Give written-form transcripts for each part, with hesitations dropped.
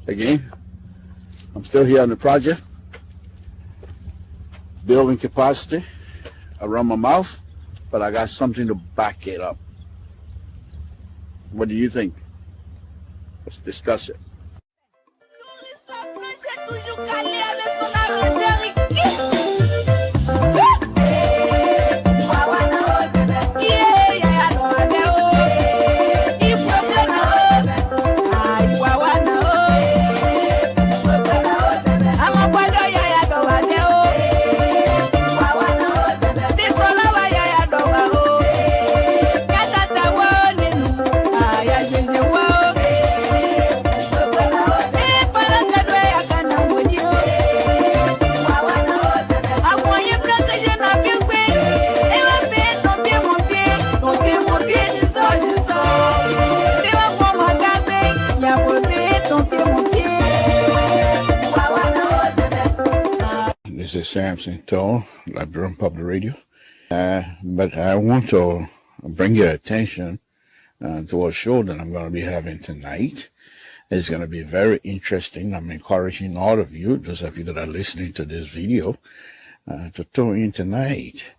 Again, I'm still here on the project, building capacity around my mouth, but I got something to back it up. What do you think? Let's discuss it. This is Samson Toll, Liberian Public Radio. But I want to bring your attention to a show that I'm going to be having tonight. It's going to be very interesting. I'm encouraging all of you, those of you that are listening to this video, to tune in tonight.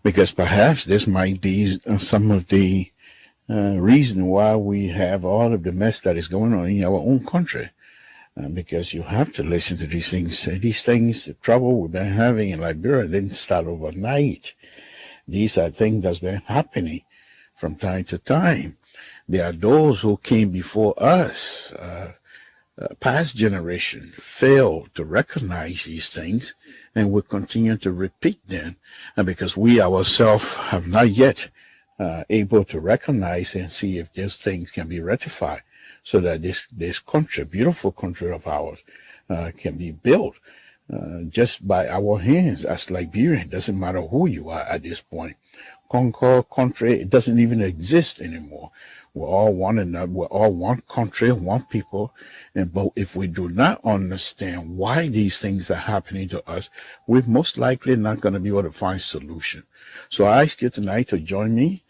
Because perhaps this might be some of the reason why we have all of the mess that is going on in our own country. Because you have to listen to these things. These things, the trouble we've been having in Liberia didn't start overnight. These are things that's been happening from time to time. There are those who came before us, past generation, failed to recognize these things, and will continue to repeat them. And because we ourselves have not yet able to recognize and see if these things can be rectified, so that this country, beautiful country of ours, can be built just by our hands as Liberian. It doesn't matter who you are at this point. Concord country, it doesn't even exist anymore. We're all one another. We're all one country, one people. But if we do not understand why these things are happening to us, we're most likely not going to be able to find solution. So I ask you tonight to join me.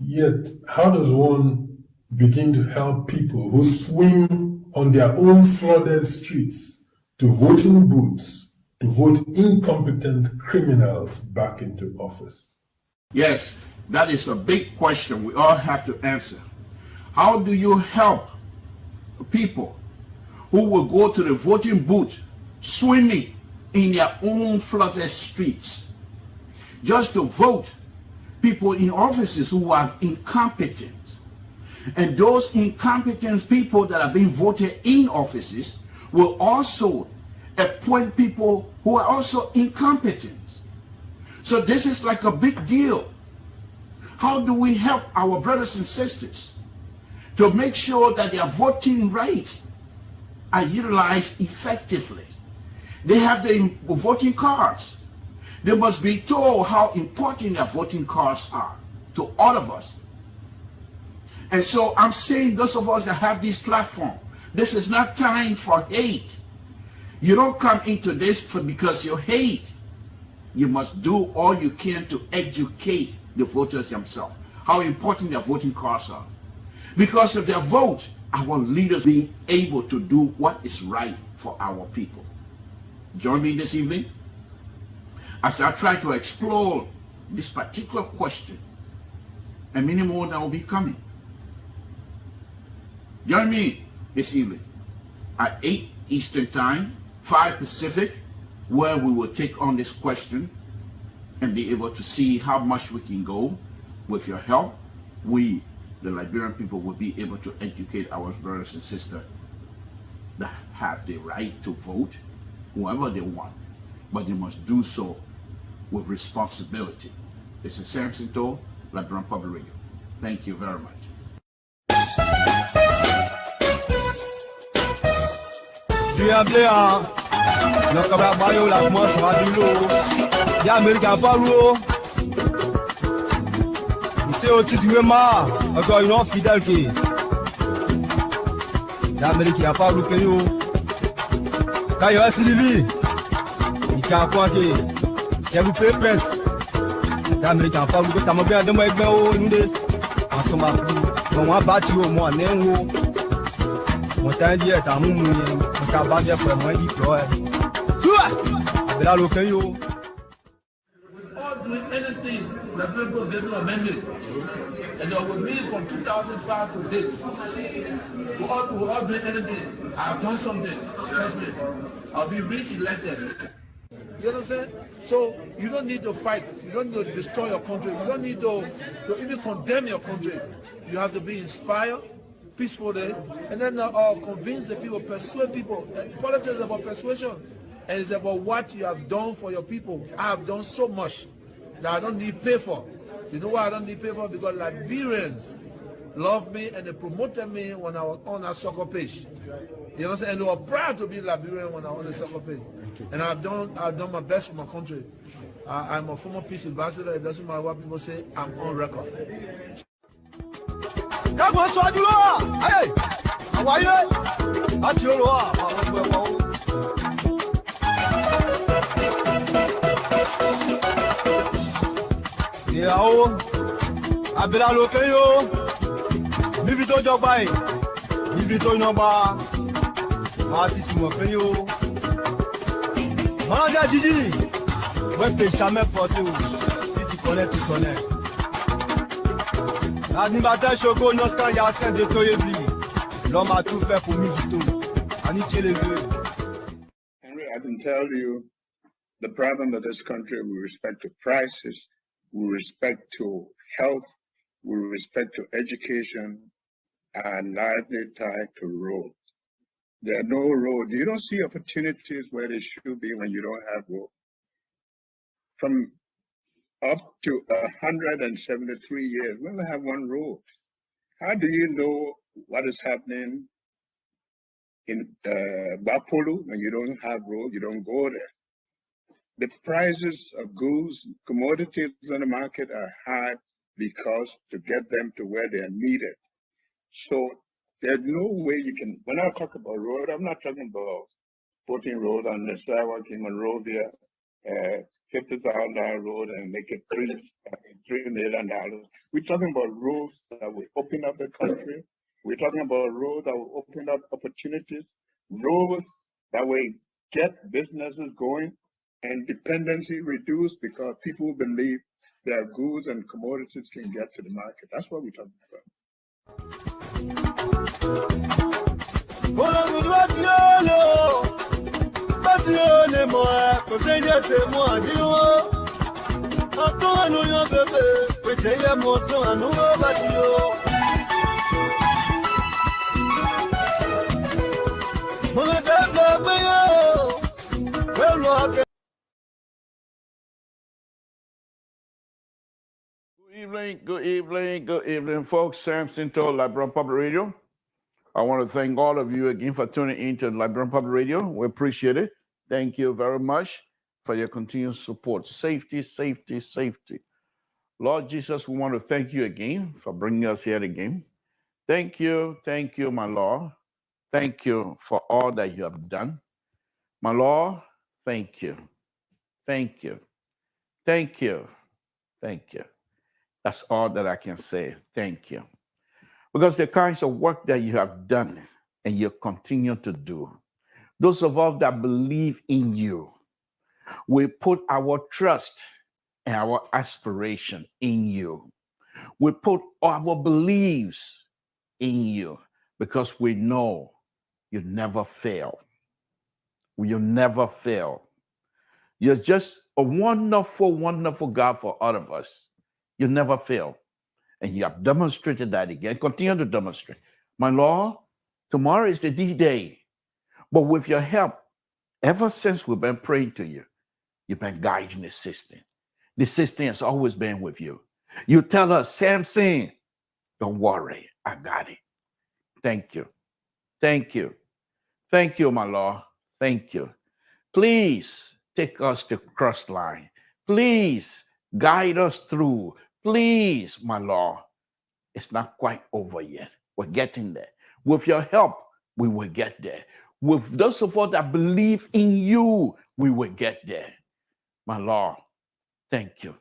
Yet, how does one begin to help people who swim on their own flooded streets to voting booths to vote incompetent criminals back into office? Yes, that is a big question we all have to answer. How do you help people who will go to the voting booth swimming in their own flooded streets just to vote people in offices who are incompetent? And those incompetent people that are being voted in offices will also appoint people who are also incompetent. So this is like a big deal. How do we help our brothers and sisters to make sure that their voting rights are utilized effectively? They have the voting cards. They must be told how important their voting cards are to all of us. And so I'm saying those of us that have this platform, this is not time for hate. You don't come into this because you hate. You must do all you can to educate the voters themselves, how important their voting cards are. Because if their vote our leaders being able to do what is right for our people. Join me this evening as I try to explore this particular question and many more that will be coming. Join me this evening at 8 Eastern Time, 5 Pacific, where we will take on this question and be able to see how much we can go. With your help, we, the Liberian people, will be able to educate our brothers and sisters that have the right to vote whoever they want, but they must do so with responsibility. This is Samson Toll, Liberian Public Radio. Thank you very much. C'est autiste-moi, encore une autre fidèle qui l'Amérique n'a pas loupé. Quand il y a Sylvie, il a quoi qui j'ai loupé presse. L'Amérique n'a pas loupé. T'as mon bien de moi avec moi, en ce moment, on va battre au moins, néo. Mon temps d'hier, t'as mon mouillé, on s'est battu pour moi, il pleure. Avec la locale. Doing anything that people get amended, and with me from 2005 to date, we're all doing anything. I've done something. Trust me, I'll be re-elected. You understand? So you don't need to fight. You don't need to destroy your country. You don't need to even condemn your country. You have to be inspired, peacefully, and then convince the people, persuade people. Politics is about persuasion, and it's about what you have done for your people. I have done so much that I don't need pay for. You know why I don't need pay for? Because Liberians love me and they promoted me when I was on a soccer page. You know what I'm saying? And they were proud to be Liberian when I was on the soccer page. And I've done my best for my country. I'm a former peace ambassador. It doesn't matter what people say, I'm on record. Yao, abela lokeyo, bivito jobai, bivito noba, artiste mokeyo. Manager Gigi, ouais t'es jamais forcé ou, si tu connais, tu connais. L'animateur Choco Noscan Yassin de Toyebi, l'homme a tout fait pour Mivito, Aniche les deux. Henry, I can tell you the problem of this country with respect to prices, with respect to health, with respect to education, and largely tied to roads. There are no roads. You don't see opportunities where they should be when you don't have roads. From up to 173 years, we only have one road. How do you know what is happening in Bapolu when you don't have roads? You don't go there. The prices of goods, commodities on the market are high because to get them to where they are needed. So there's no way you can, when I talk about road, I'm not talking about putting road on the sidewalk in Monrovia, $50,000 road and make it $3 million. We're talking about roads that will open up the country. We're talking about roads that will open up opportunities, roads that will get businesses going, and dependency reduced because people believe their goods and commodities can get to the market. That's what we're talking about. Good evening, folks. Samson Toll, Liberian Public Radio. I want to thank all of you again for tuning in to Liberian Public Radio. We appreciate it. Thank you very much for your continued support. Safety, safety, safety. Lord Jesus, we want to thank you again for bringing us here again. Thank you, my Lord. Thank you for all that you have done. My Lord, thank you. Thank you. Thank you. Thank you. That's all that I can say. Thank you. Because the kinds of work that you have done and you continue to do, those of us that believe in you, we put our trust and our aspiration in you. We put our beliefs in you because we know you never fail. You never fail. You're just a wonderful, wonderful God for all of us. You never fail. And you have demonstrated that again. Continue to demonstrate. My Lord, tomorrow is the D-Day. But with your help, ever since we've been praying to you, you've been guiding the system. The system has always been with you. You tell us, Samson, don't worry, I got it. Thank you. Thank you. Thank you, my Lord. Thank you. Please take us to cross line. Please guide us through. Please, my Lord. It's not quite over yet. We're getting there. With your help, we will get there. With those of us that believe in you, we will get there. My Lord, thank you.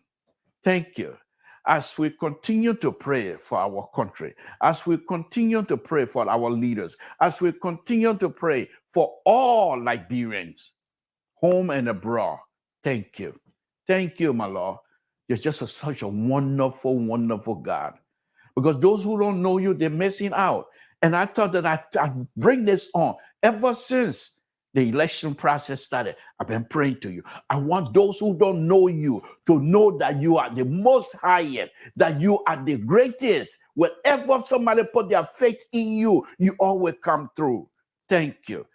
Thank you. As we continue to pray for our country, as we continue to pray for our leaders, as we continue to pray for all Liberians, home and abroad, thank you. Thank you, my Lord. You're just such a wonderful, wonderful God. Because those who don't know you, they're missing out. And I thought that I'd bring this on ever since the election process started. I've been praying to you. I want those who don't know you to know that you are the most highest, that you are the greatest. Wherever somebody put their faith in you, you always come through. Thank you.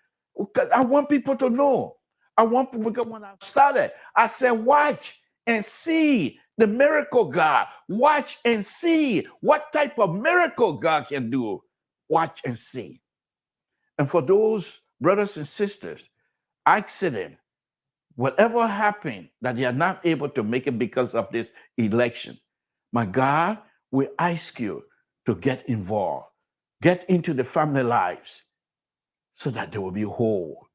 I want people to know. I want people, because when I started, I said, watch and see the miracle God. Watch and see what type of miracle God can do. Watch and see. And for those brothers and sisters, accident, whatever happened that they are not able to make it because of this election, my God, we ask you to get involved, get into the family lives so that they will be whole.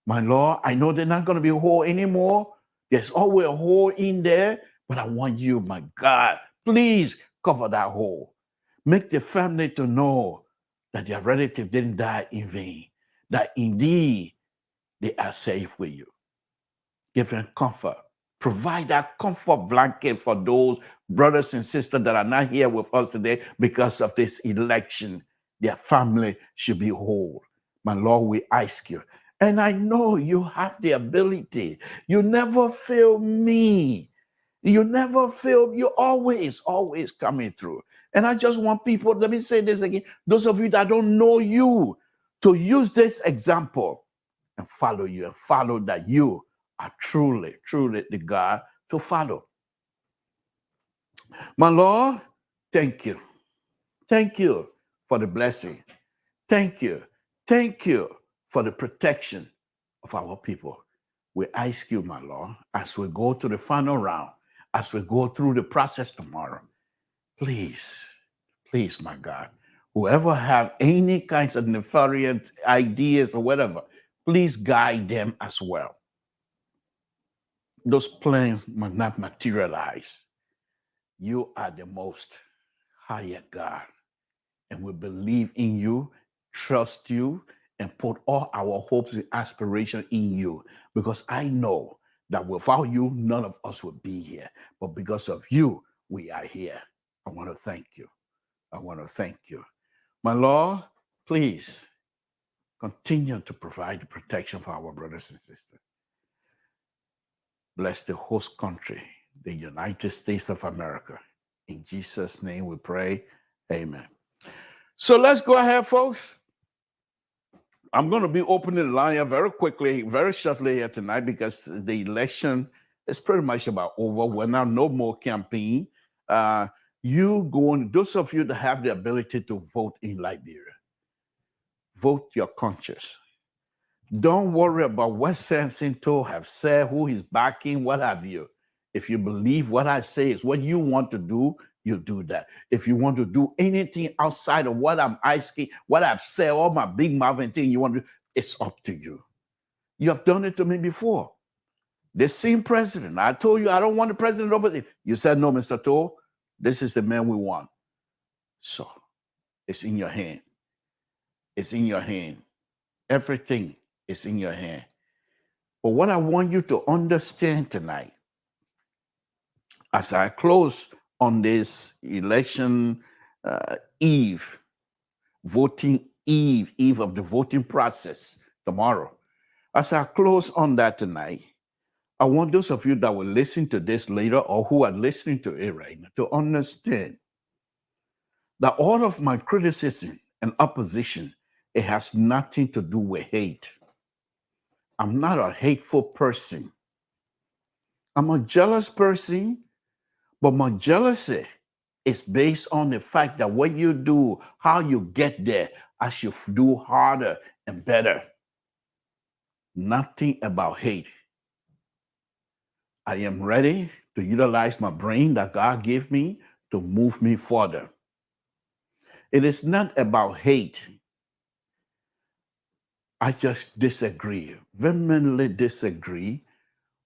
My Lord, I know they're not going to be whole anymore. There's always a hole in there, but I want you, my God, please cover that hole. Make the family to know that their relative didn't die in vain, that indeed they are safe with you. Give them comfort. Provide that comfort blanket for those brothers and sisters that are not here with us today because of this election. Their family should be whole. My Lord, we ask you. And I know you have the ability. You never fail me. You never fail. You're always coming through. And I just want people, let me say this again, those of you that don't know you, to use this example and follow you and follow that you are truly, truly the God to follow. My Lord, thank you. Thank you for the blessing. Thank you. Thank you for the protection of our people. We ask you, my Lord, as we go to the final round, as we go through the process tomorrow, please, please, my God, whoever have any kinds of nefarious ideas or whatever, please guide them as well. Those plans must not materialize. You are the most higher God, and we believe in you, trust you, and put all our hopes and aspirations in you, because I know that without you, none of us would be here. But because of you, we are here. I want to thank you. I want to thank you. My Lord, please continue to provide the protection for our brothers and sisters. Bless the host country, the United States of America. In Jesus' name we pray. Amen. So let's go ahead, folks. I'm going to be opening the line very quickly, very shortly here tonight, because the election is pretty much about over. We're now no more campaign. Those of you that have the ability to vote in Liberia, vote your conscience. Don't worry about what Samson told have said, who he's backing, what have you. If you believe what I say is what you want to do, you do that. If you want to do anything outside of what I'm asking, what I've said, all my big mouthing thing you want to do, it's up to you. You have done it to me before. The same president, I told you I don't want the president over there. You said, no, Mr. Toll, this is the man we want. So is in your hand. It's in your hand. Everything is in your hand. But what I want you to understand tonight, as I close on this election eve, voting eve of the voting process tomorrow, as I close on that tonight, I want those of you that will listen to this later or who are listening to it right now to understand that all of my criticism and opposition, it has nothing to do with hate. I'm not a hateful person. I'm a jealous person, but my jealousy is based on the fact that what you do, how you get there, I should do harder and better. Nothing about hate. I am ready to utilize my brain that God gave me to move me further. It is not about hate. I just disagree, vehemently disagree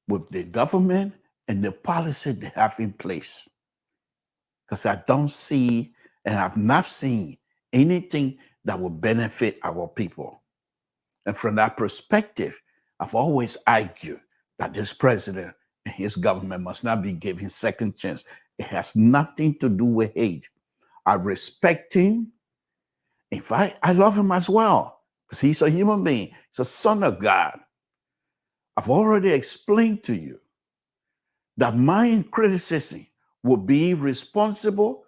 with the government and the policy they have in place. Because I don't see and have not seen anything that will benefit our people. And from that perspective, I've always argued that this president and his government must not be given second chance. It has nothing to do with hate. I respect him. In fact, I love him as well because he's a human being. He's a son of God. I've already explained to you that my criticism will be responsible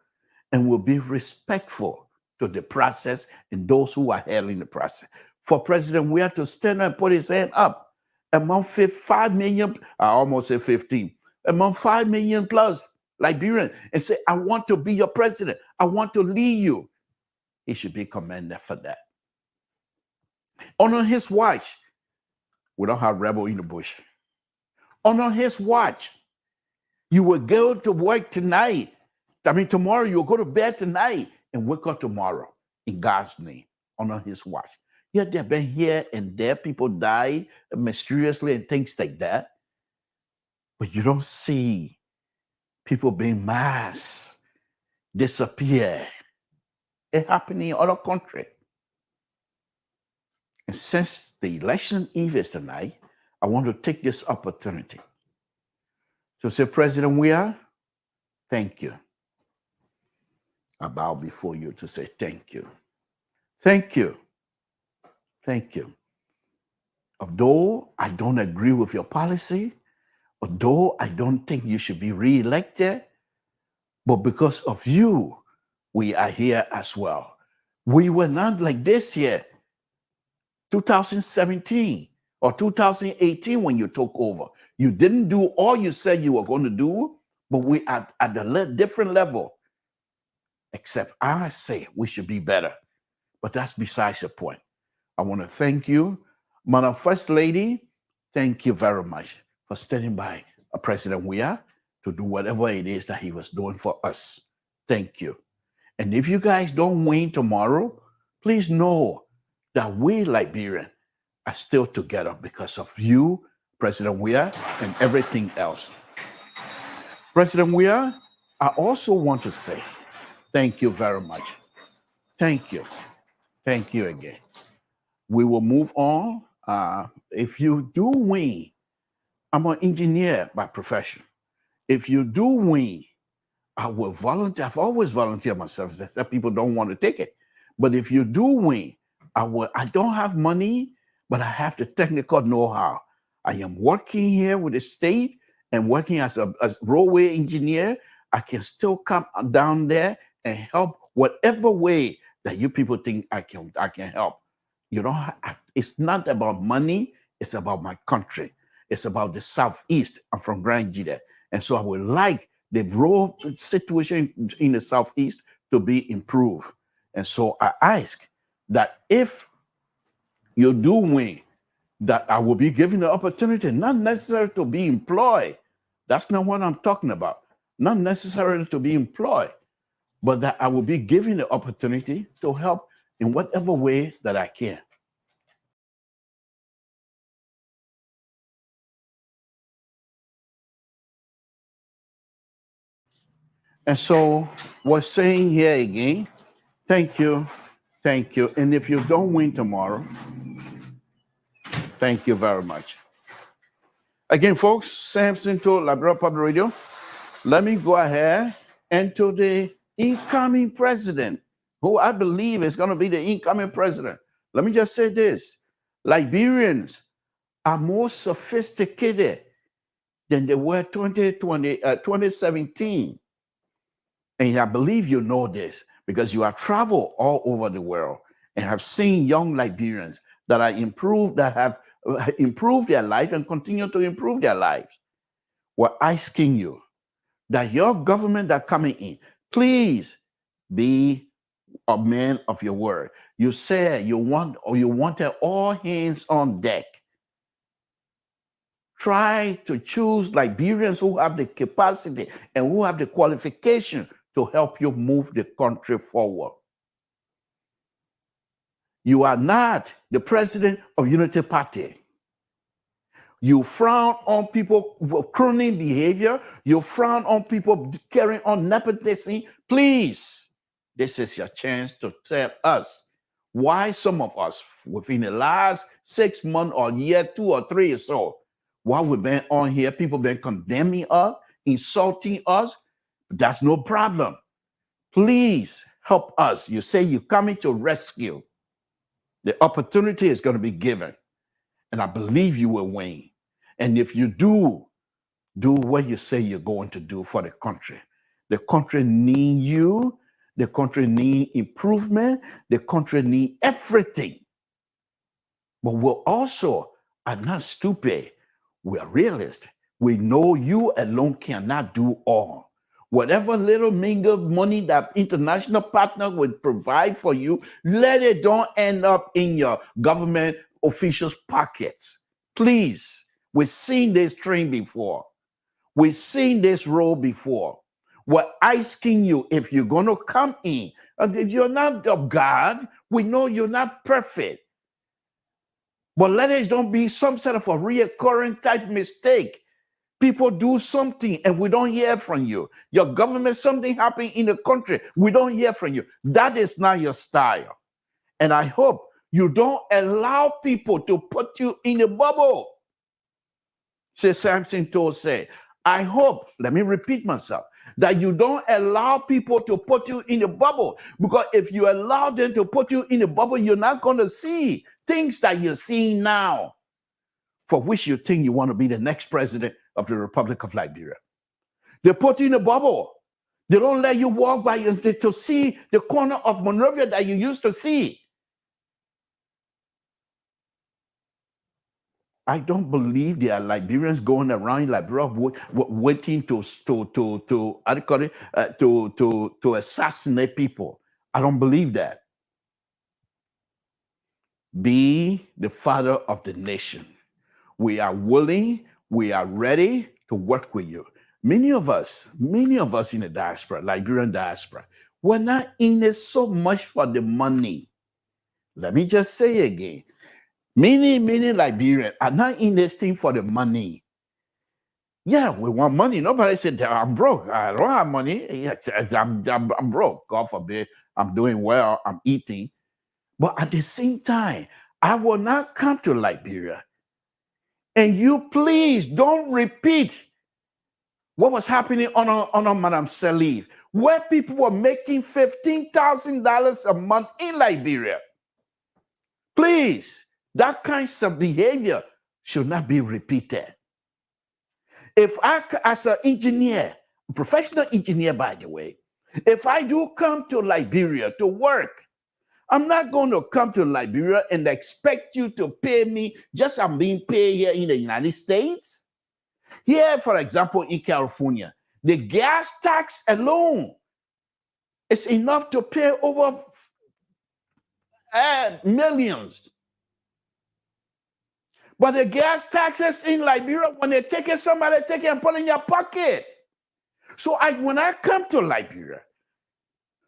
and will be respectful to the process and those who are handling the process. For President Weah to stand up and put his hand up among 5 million, I almost said 15, among 5 million plus Liberians and say, I want to be your president. I want to lead you. He should be commended for that. On his watch, we don't have rebel in the bush. On his watch, you will go to work tonight. I mean, tomorrow you'll go to bed tonight and wake up tomorrow in God's name, on his watch. Yeah, they've been here and there. People die mysteriously and things like that. But you don't see people being mass disappear. It happened in other countries. And since the election eve is tonight, I want to take this opportunity to say, President Weah, thank you. I bow before you to say thank you. Thank you. Thank you. Although I don't agree with your policy, although I don't think you should be re-elected, but because of you, we are here as well. We were not like this here, 2017 or 2018 when you took over. You didn't do all you said you were going to do, but we are at a different level. Except I say we should be better. But that's besides the point. I want to thank you. Madam First Lady, thank you very much for standing by President Weah to do whatever it is that he was doing for us. Thank you. And if you guys don't win tomorrow, please know that we Liberians are still together because of you, President Weah, and everything else. President Weah, I also want to say thank you very much. Thank you. Thank you again. We will move on. If you do win, I'm an engineer by profession. If you do win, I will volunteer. I've always volunteered myself, except people don't want to take it. But if you do win, I don't have money, but I have the technical know-how. I am working here with the state and working as a roadway engineer. I can still come down there and help whatever way that you people think I can help. You know, it's not about money. It's about my country. It's about the Southeast. I'm from Grand Jide. And so I would like the road situation in the Southeast to be improved. And so I ask that if you do win, that I will be given the opportunity, not necessarily to be employed. That's not what I'm talking about. Not necessarily to be employed, but that I will be given the opportunity to help in whatever way that I can. And so we're saying here again, Thank you. Thank you. And if you don't win tomorrow, thank you very much. Again, folks, Samson to Liberia Public Radio. Let me go ahead and to the incoming president, who I believe is going to be the incoming president. Let me just say this. Liberians are more sophisticated than they were 2017. And I believe you know this because you have traveled all over the world and have seen young Liberians that are improved, that have improved their life and continue to improve their lives. We're asking you that your government that coming in, please be a man of your word. You said you wanted all hands on deck. Try to choose Liberians who have the capacity and who have the qualification to help you move the country forward. You are not the president of Unity Party. You frown on people with crony behavior. You frown on people carrying on nepotism. Please, this is your chance to tell us why some of us within the last 6 months or year, 2 or 3 or so, while we've been on here, people been condemning us, insulting us. That's no problem. Please help us. You say you're coming to rescue. The opportunity is going to be given. And I believe you will win. And if you do what you say you're going to do for the country needs you. The country needs improvement. The country needs everything. But we also are not stupid. We are realists. We know you alone cannot do all. Whatever little mingled money that international partner would provide for you, let it don't end up in your government officials' pockets. Please, we've seen this train before. We've seen this road before. We're asking you if you're going to come in. If you're not of God, we know you're not perfect. But let it don't be some sort of a reoccurring type mistake. People do something and we don't hear from you. Your government, something happening in the country, we don't hear from you. That is not your style. And I hope you don't allow people to put you in a bubble. Say Samson told say, I hope, let me repeat myself, that you don't allow people to put you in a bubble. Because if you allow them to put you in a bubble, you're not going to see things that you're seeing now, for which you think you want to be the next president of the Republic of Liberia. They put you in a bubble. They don't let you walk by to see the corner of Monrovia that you used to see. I don't believe there are Liberians going around Liberia waiting to assassinate people. I don't believe that. Be the father of the nation. We are willing, we are ready to work with you. Many of us in the diaspora, Liberian diaspora, we're not in it so much for the money. Let me just say again, many Liberians are not in this thing for the money. Yeah, we want money. Nobody said, I'm broke. I don't have money. Yeah, I'm broke. God forbid, I'm doing well, I'm eating. But at the same time, I will not come to Liberia. And you please don't repeat what was happening on Madam Salif, where people were making $15,000 a month in Liberia. Please, that kind of behavior should not be repeated. If I, as an engineer, professional engineer, by the way, if I do come to Liberia to work, I'm not going to come to Liberia and expect you to pay me just as I'm being paid here in the United States. Here, for example, in California, the gas tax alone is enough to pay over millions. But the gas taxes in Liberia, when they take it, somebody take it and put it in your pocket. So when I come to Liberia,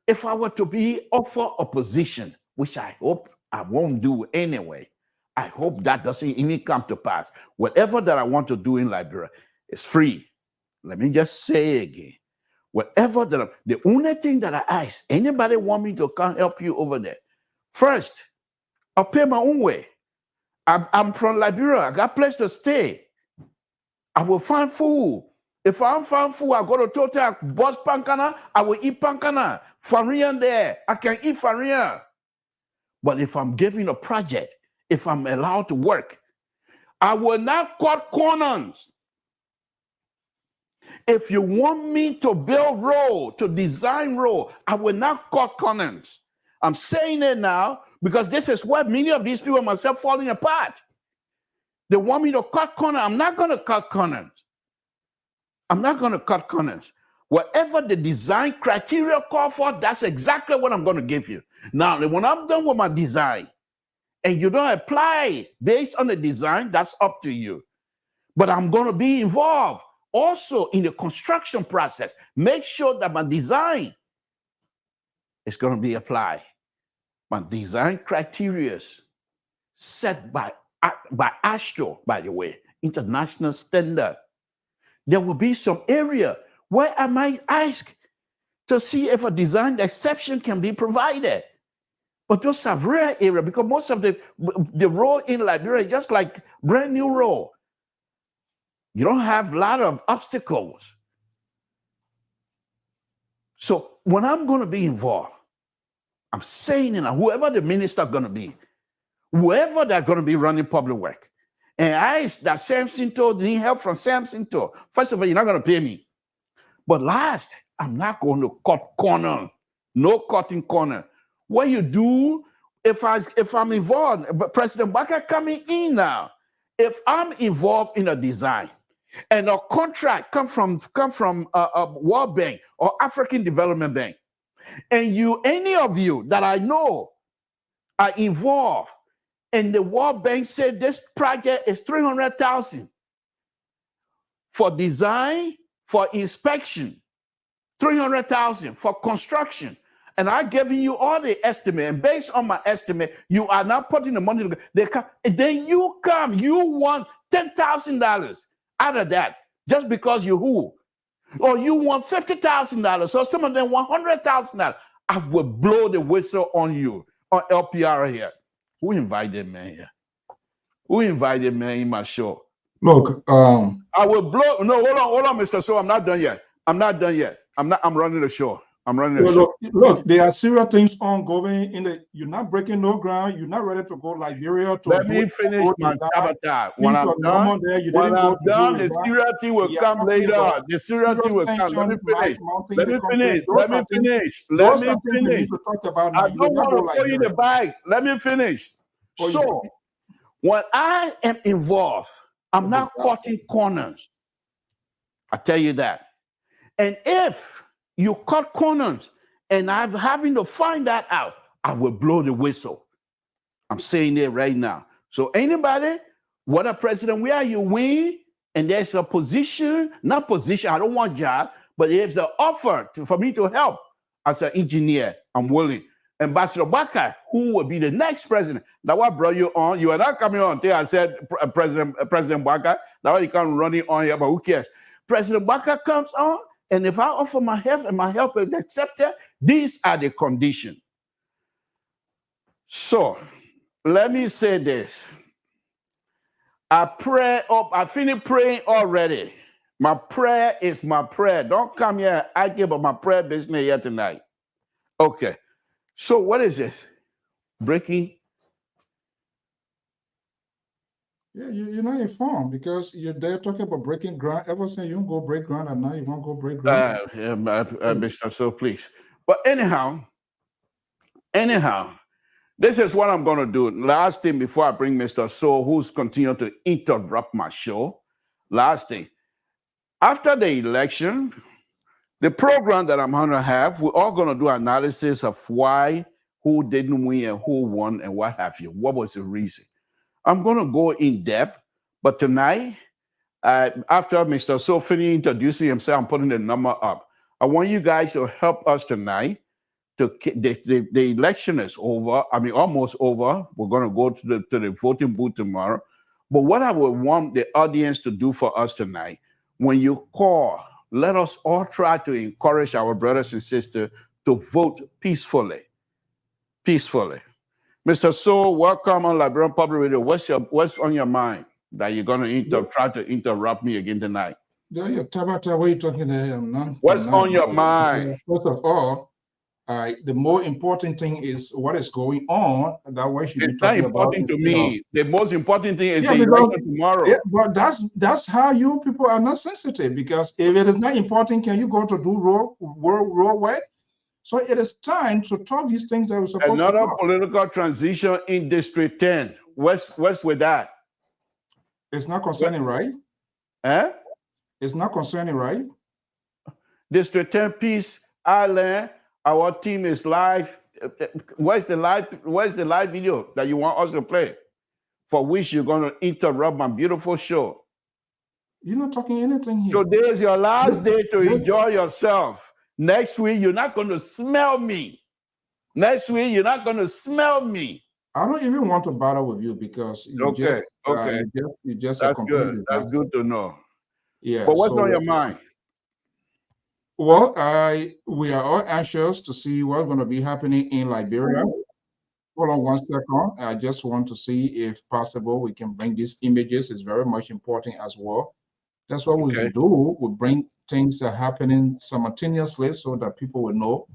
if I were to be offered a position, which I hope I won't do anyway, I hope that doesn't even come to pass. Whatever that I want to do in Liberia is free. Let me just say again, Whatever the only thing that I ask, anybody want me to come help you over there? First, I'll pay my own way. I'm from Liberia. I got a place to stay. I will find food. If I don't find food, I go to Total, boss pankana, I will eat pankana. Farian there, I can eat farian. But if I'm given a project, if I'm allowed to work, I will not cut corners. If you want me to build road, to design road, I will not cut corners. I'm saying it now because this is where many of these people myself falling apart. They want me to cut corners. I'm not going to cut corners. I'm not going to cut corners. Whatever the design criteria call for, that's exactly what I'm going to give you. Now, when I'm done with my design and you don't apply based on the design, that's up to you. But I'm going to be involved also in the construction process. Make sure that my design is going to be applied. My design criteria set by ASTRO, by the way, international standard. There will be some area where I might ask to see if a design exception can be provided. But those are rare areas because most of the road in Liberia is just like brand new road. You don't have a lot of obstacles. So when I'm going to be involved, I'm saying, whoever the minister going to be, whoever they're going to be running public work, and I that Samson told need help from Samson told. First of all, you're not going to pay me. But last, I'm not going to cut corner. No cutting corner. What you do, if I'm involved, but President Baka coming in now, if I'm involved in a design and a contract come from World Bank or African Development Bank, and any of you that I know are involved, and the World Bank said this project is $300,000 for design, for inspection, $300,000 for construction, and I'm giving you all the estimate, and based on my estimate, you are not putting the money together. Then you want $10,000 out of that just because you who, or you want $50,000, or some of them want $100,000. I will blow the whistle on you on LPR here. Who invited me here? Who invited me in my show? Look, I will blow. No, hold on, Mr. So I'm not done yet. I'm running the show. I'm running the show. Look, there are serious things ongoing you're not breaking no ground. You're not ready to go Liberia to. Let me finish my avatar. When I'm done, the serious thing will come later. The serious thing will come. Let me finish. Let me finish. I don't want to throw you the bag. Let me finish. So, when I am involved, I'm not cutting corners. I tell you that. And if you cut corners and I'm having to find that out, I will blow the whistle. I'm saying it right now. So anybody, what a president, where you win, and there's a position, not position, I don't want job, but there's an offer for me to help as an engineer, I'm willing. Ambassador Baka, who will be the next president. That's what brought you on. You are not coming on until I said President Baka. That's why you can't run it on here, but who cares? President Baka comes on, and if I offer my help and my help is accepted, these are the conditions. So, let me say this. I finished praying already. My prayer is my prayer. Don't come here and argue about my prayer business here tonight. Okay. So what is this? Breaking? Yeah, you're not informed because they're talking about breaking ground. Ever since you don't go break ground, and now you want to go break ground. Mr. So please. But anyhow, this is what I'm going to do. Last thing before I bring Mr. So, who's continuing to interrupt my show. Last thing. After the election, the program that I'm going to have, we're all going to do analysis of why, who didn't win, and who won, and what have you. What was the reason? I'm going to go in depth, but tonight, after Mr. So finished introducing himself, I'm putting the number up. I want you guys to help us tonight. The election is over. I mean, almost over. We're going to go to the voting booth tomorrow. But what I would want the audience to do for us tonight, when you call, let us all try to encourage our brothers and sisters to vote peacefully. Peacefully. Mr. So, welcome on Liberian Public Radio. What's on your mind that you're going to try to interrupt me again tonight? Yeah, Tabata, what are you talking to? What's on your mind? First of all, the more important thing is what is going on. That way should be talking about. It's not important to me. The most important thing is the election tomorrow. Yeah, but that's how you people are not sensitive, because if it is not important, can you go to do raw work? So it is time to talk these things that we're supposed to talk. Another political transition in District 10. What's with that? It's not concerning, right? Eh? It's not concerning, right? District 10 Peace Island. Our team is live. Where's the live video that you want us to play? For which you're going to interrupt my beautiful show. You're not talking anything here. So there's your last day to enjoy yourself. Next week, you're not going to smell me. Next week, you're not going to smell me. I don't even want to bother with you, because you just That's good. That's good to know. Yeah. But what's on your mind? Well, we are all anxious to see what's going to be happening in Liberia. Hold on 1 second. I just want to see if possible we can bring these images. It's very much important as well. That's what we do. We bring things that are happening simultaneously so that people will know.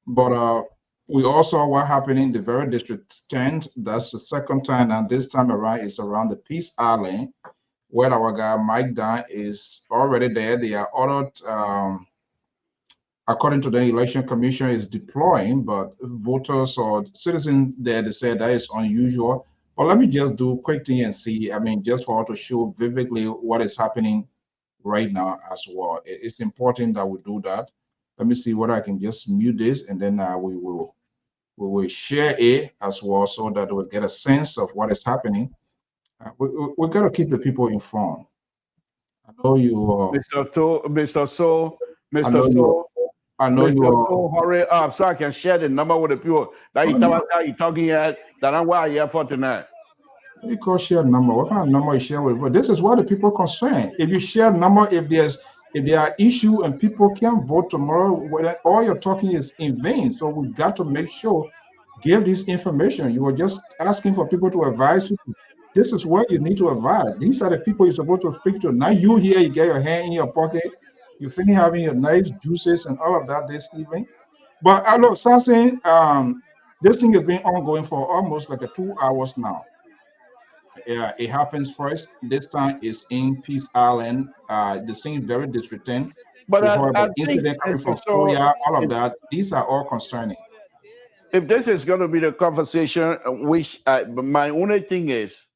But we also what happened in the very District 10. That's the second time, and this time around is around the Peace Island, where our guy Mike Dan is already there. They are ordered, according to the Election Commission, is deploying, but voters or citizens there, they say that is unusual. But let me just do a quick thing and see, just for us to show vividly what is happening right now as well. It's important that we do that. Let me see whether I can just mute this, and then we will share it as well, so that we'll get a sense of what is happening. We got to keep the people informed. I know you, Mr. So, I know you so hurry up so I can share the number with the people that you're talking at. That I'm why here for tonight. You call share number. What kind of number you share with? But this is what the people concerned. If you share number, if there are issue and people can't vote tomorrow, all you're talking is in vain. So we got to make sure, give this information. You were just asking for people to advise you. This is what you need to advise. These are the people you're supposed to speak to. Now you here, you get your hand in your pocket, you finish having your nice juices and all of that this evening. But look, Samson, this thing has been ongoing for almost like 2 hours now. Yeah, it happens first. This time is in Peace Island. The thing is very District 10. But I incident coming from Korea, all of that. These are all concerning. If this is going to be the conversation, which my only thing is,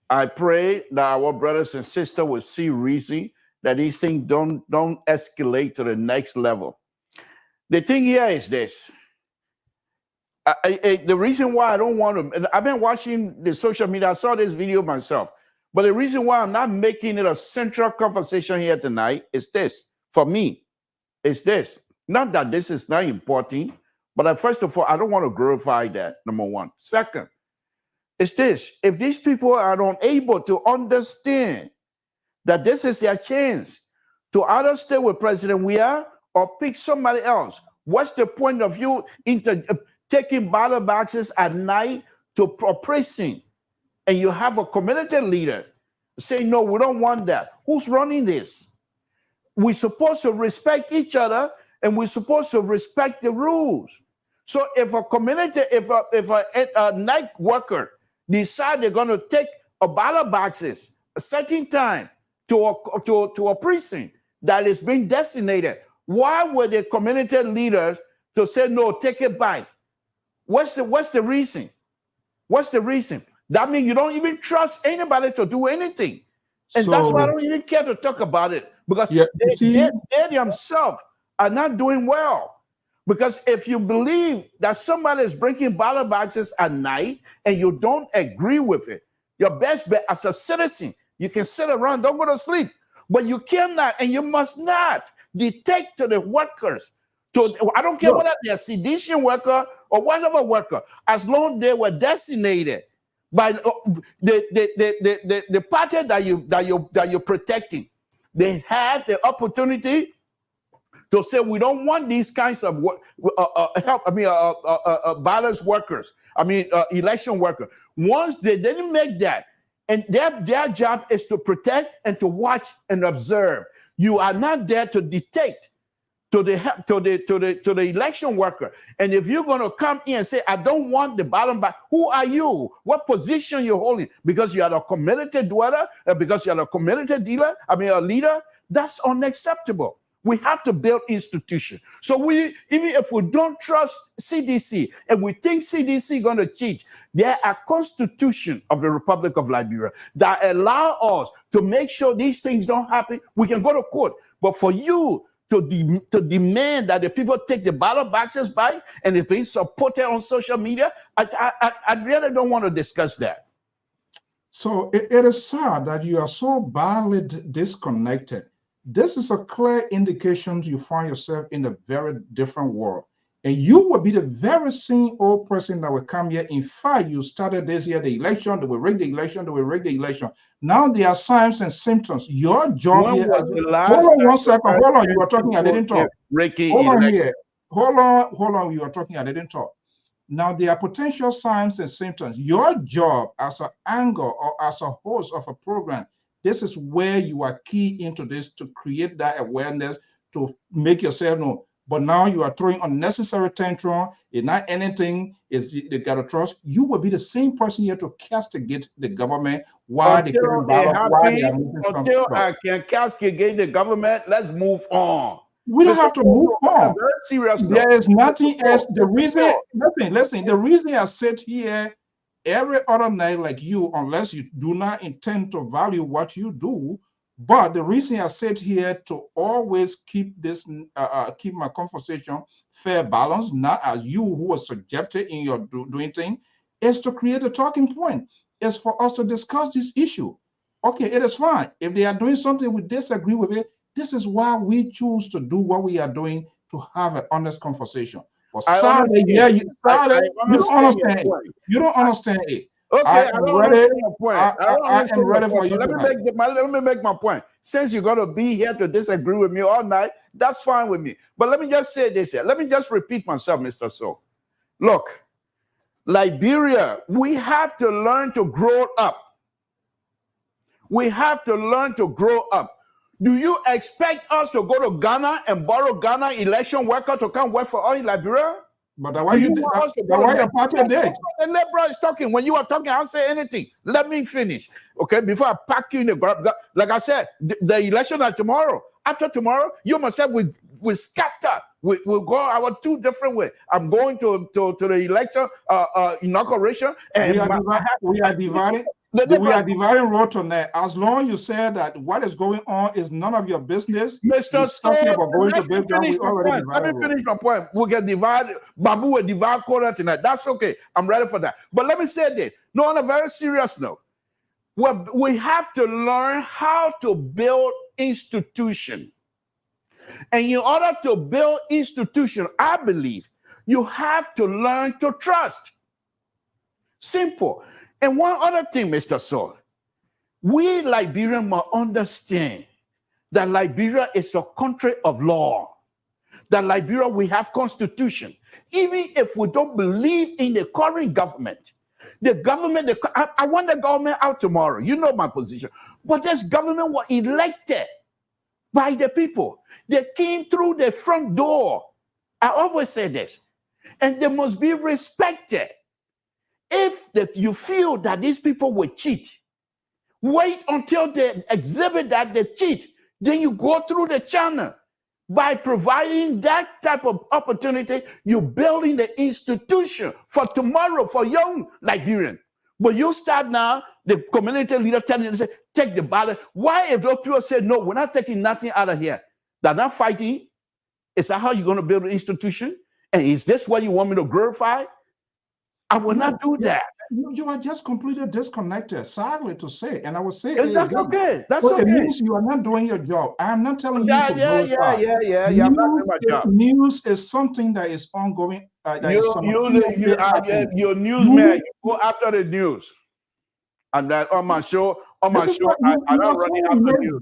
I pray that our brothers and sisters will see reason that these things don't escalate to the next level. The thing here is this. The reason why I don't want to, I've been watching the social media, I saw this video myself, but the reason why I'm not making it a central conversation here tonight is this. For me, it's this. Not that this is not important, but first of all, I don't want to glorify that, number one. Second, it's this. If these people are unable to understand that this is their chance to either stay with President Weah or pick somebody else, what's the point of you taking ballot boxes at night to a precinct, and you have a community leader saying, no, we don't want that? Who's running this? We're supposed to respect each other, and we're supposed to respect the rules. So if a community, if a night worker decide they're going to take a ballot boxes a certain time to a precinct that is being designated, why were the community leaders to say, no, take it back? What's the reason? What's the reason? That means you don't even trust anybody to do anything. And so, that's why I don't even care to talk about it, because they themselves are not doing well. Because if you believe that somebody is breaking ballot boxes at night and you don't agree with it, your best bet as a citizen, you can sit around, don't go to sleep, but you cannot and you must not dictate to the workers. I don't care whether they're a sedition worker or whatever worker, as long as they were designated by the party that you're protecting. They had the opportunity to say we don't want these kinds of balance workers. Election workers. Once they didn't make that, and their job is to protect and to watch and observe. You are not there to dictate to the election worker. And if you're going to come in and say, I don't want the bottom back, who are you? What position you're holding? Because you are a community dweller, because you are a community dealer, a leader, that's unacceptable. We have to build institutions. So even if we don't trust CDC and we think CDC going to cheat, there are constitution of the Republic of Liberia that allow us to make sure these things don't happen. We can go to court. But for you to demand that the people take the ballot boxes back and it's being supported on social media, I really don't want to discuss that. So it is sad that you are so badly disconnected. This is a clear indication you find yourself in a very different world. And you will be the very same old person that will come here. In fact, you started this year, the election, they will rig the election, they will rig the election. Now there are signs and symptoms. Your job here. Hold on 1 second. Hold on. You were talking, I didn't talk. Hold on here. Hold on. You were talking, I didn't talk. Now there are potential signs and symptoms. Your job as an anchor or as a host of a program, this is where you are key into this to create that awareness, to make yourself known. But now you are throwing unnecessary tantrum. It's not anything. They got to trust. You will be the same person here to castigate the government while they until I can castigate the government. Let's move on. We don't have to move on. Very serious. There is nothing else. The reason, listen. The reason I sit here every other night like you, unless you do not intend to value what you do. But the reason I sit here to always keep this, keep my conversation fair, balanced, not as you who are subjected in your doing thing, is to create a talking point. Is for us to discuss this issue. Okay, it is fine. If they are doing something we disagree with it, this is why we choose to do what we are doing, to have an honest conversation. But sadly, you don't understand it. You don't understand it. Okay, I don't understand your point. I am ready for you. Let me make my point. Since you're going to be here to disagree with me all night, that's fine with me. But let me just say this here. Let me just repeat myself, Mr. So. Look, Liberia, we have to learn to grow up. We have to learn to grow up. Do you expect us to go to Ghana and borrow Ghana election worker to come work for us in Liberia? But why you your party did? The liberal is talking. When you are talking, I'll say anything. Let me finish. Okay, before I pack you in the ground. Like I said, the election are tomorrow. After tomorrow, you must have we scatter. We'll go our two different ways. I'm going to the election inauguration, and we are divided. We are dividing road tonight. As long as you said that what is going on is none of your business, Mr. Let me finish my point. We can divide. Babu will divide quarter tonight. That's okay. I'm ready for that. But let me say this. No, on a very serious note, we have to learn how to build institution. And in order to build institution, I believe you have to learn to trust. Simple. And one other thing, Mr. Saul, we Liberians must understand that Liberia is a country of law. That Liberia, we have constitution. Even if we don't believe in the current government, I want the government out tomorrow. You know my position. But this government was elected by the people. They came through the front door. I always say this. And they must be respected. If you feel that these people will cheat, wait until they exhibit that they cheat. Then you go through the channel. By providing that type of opportunity, you're building the institution for tomorrow for young Liberians. But you start now, the community leader telling you to say, take the ballot. Why if those people say, no, we're not taking nothing out of here? They're not fighting. Is that how you're going to build an institution? And is this what you want me to glorify? I will not do that. You are just completely disconnected, sadly to say. And I will say that's okay. That's okay. It means you are not doing your job. I am not telling you to I'm not doing my job. News is something that is ongoing. Your newsman, you go after the news. And that on my show, on my show, I don't run it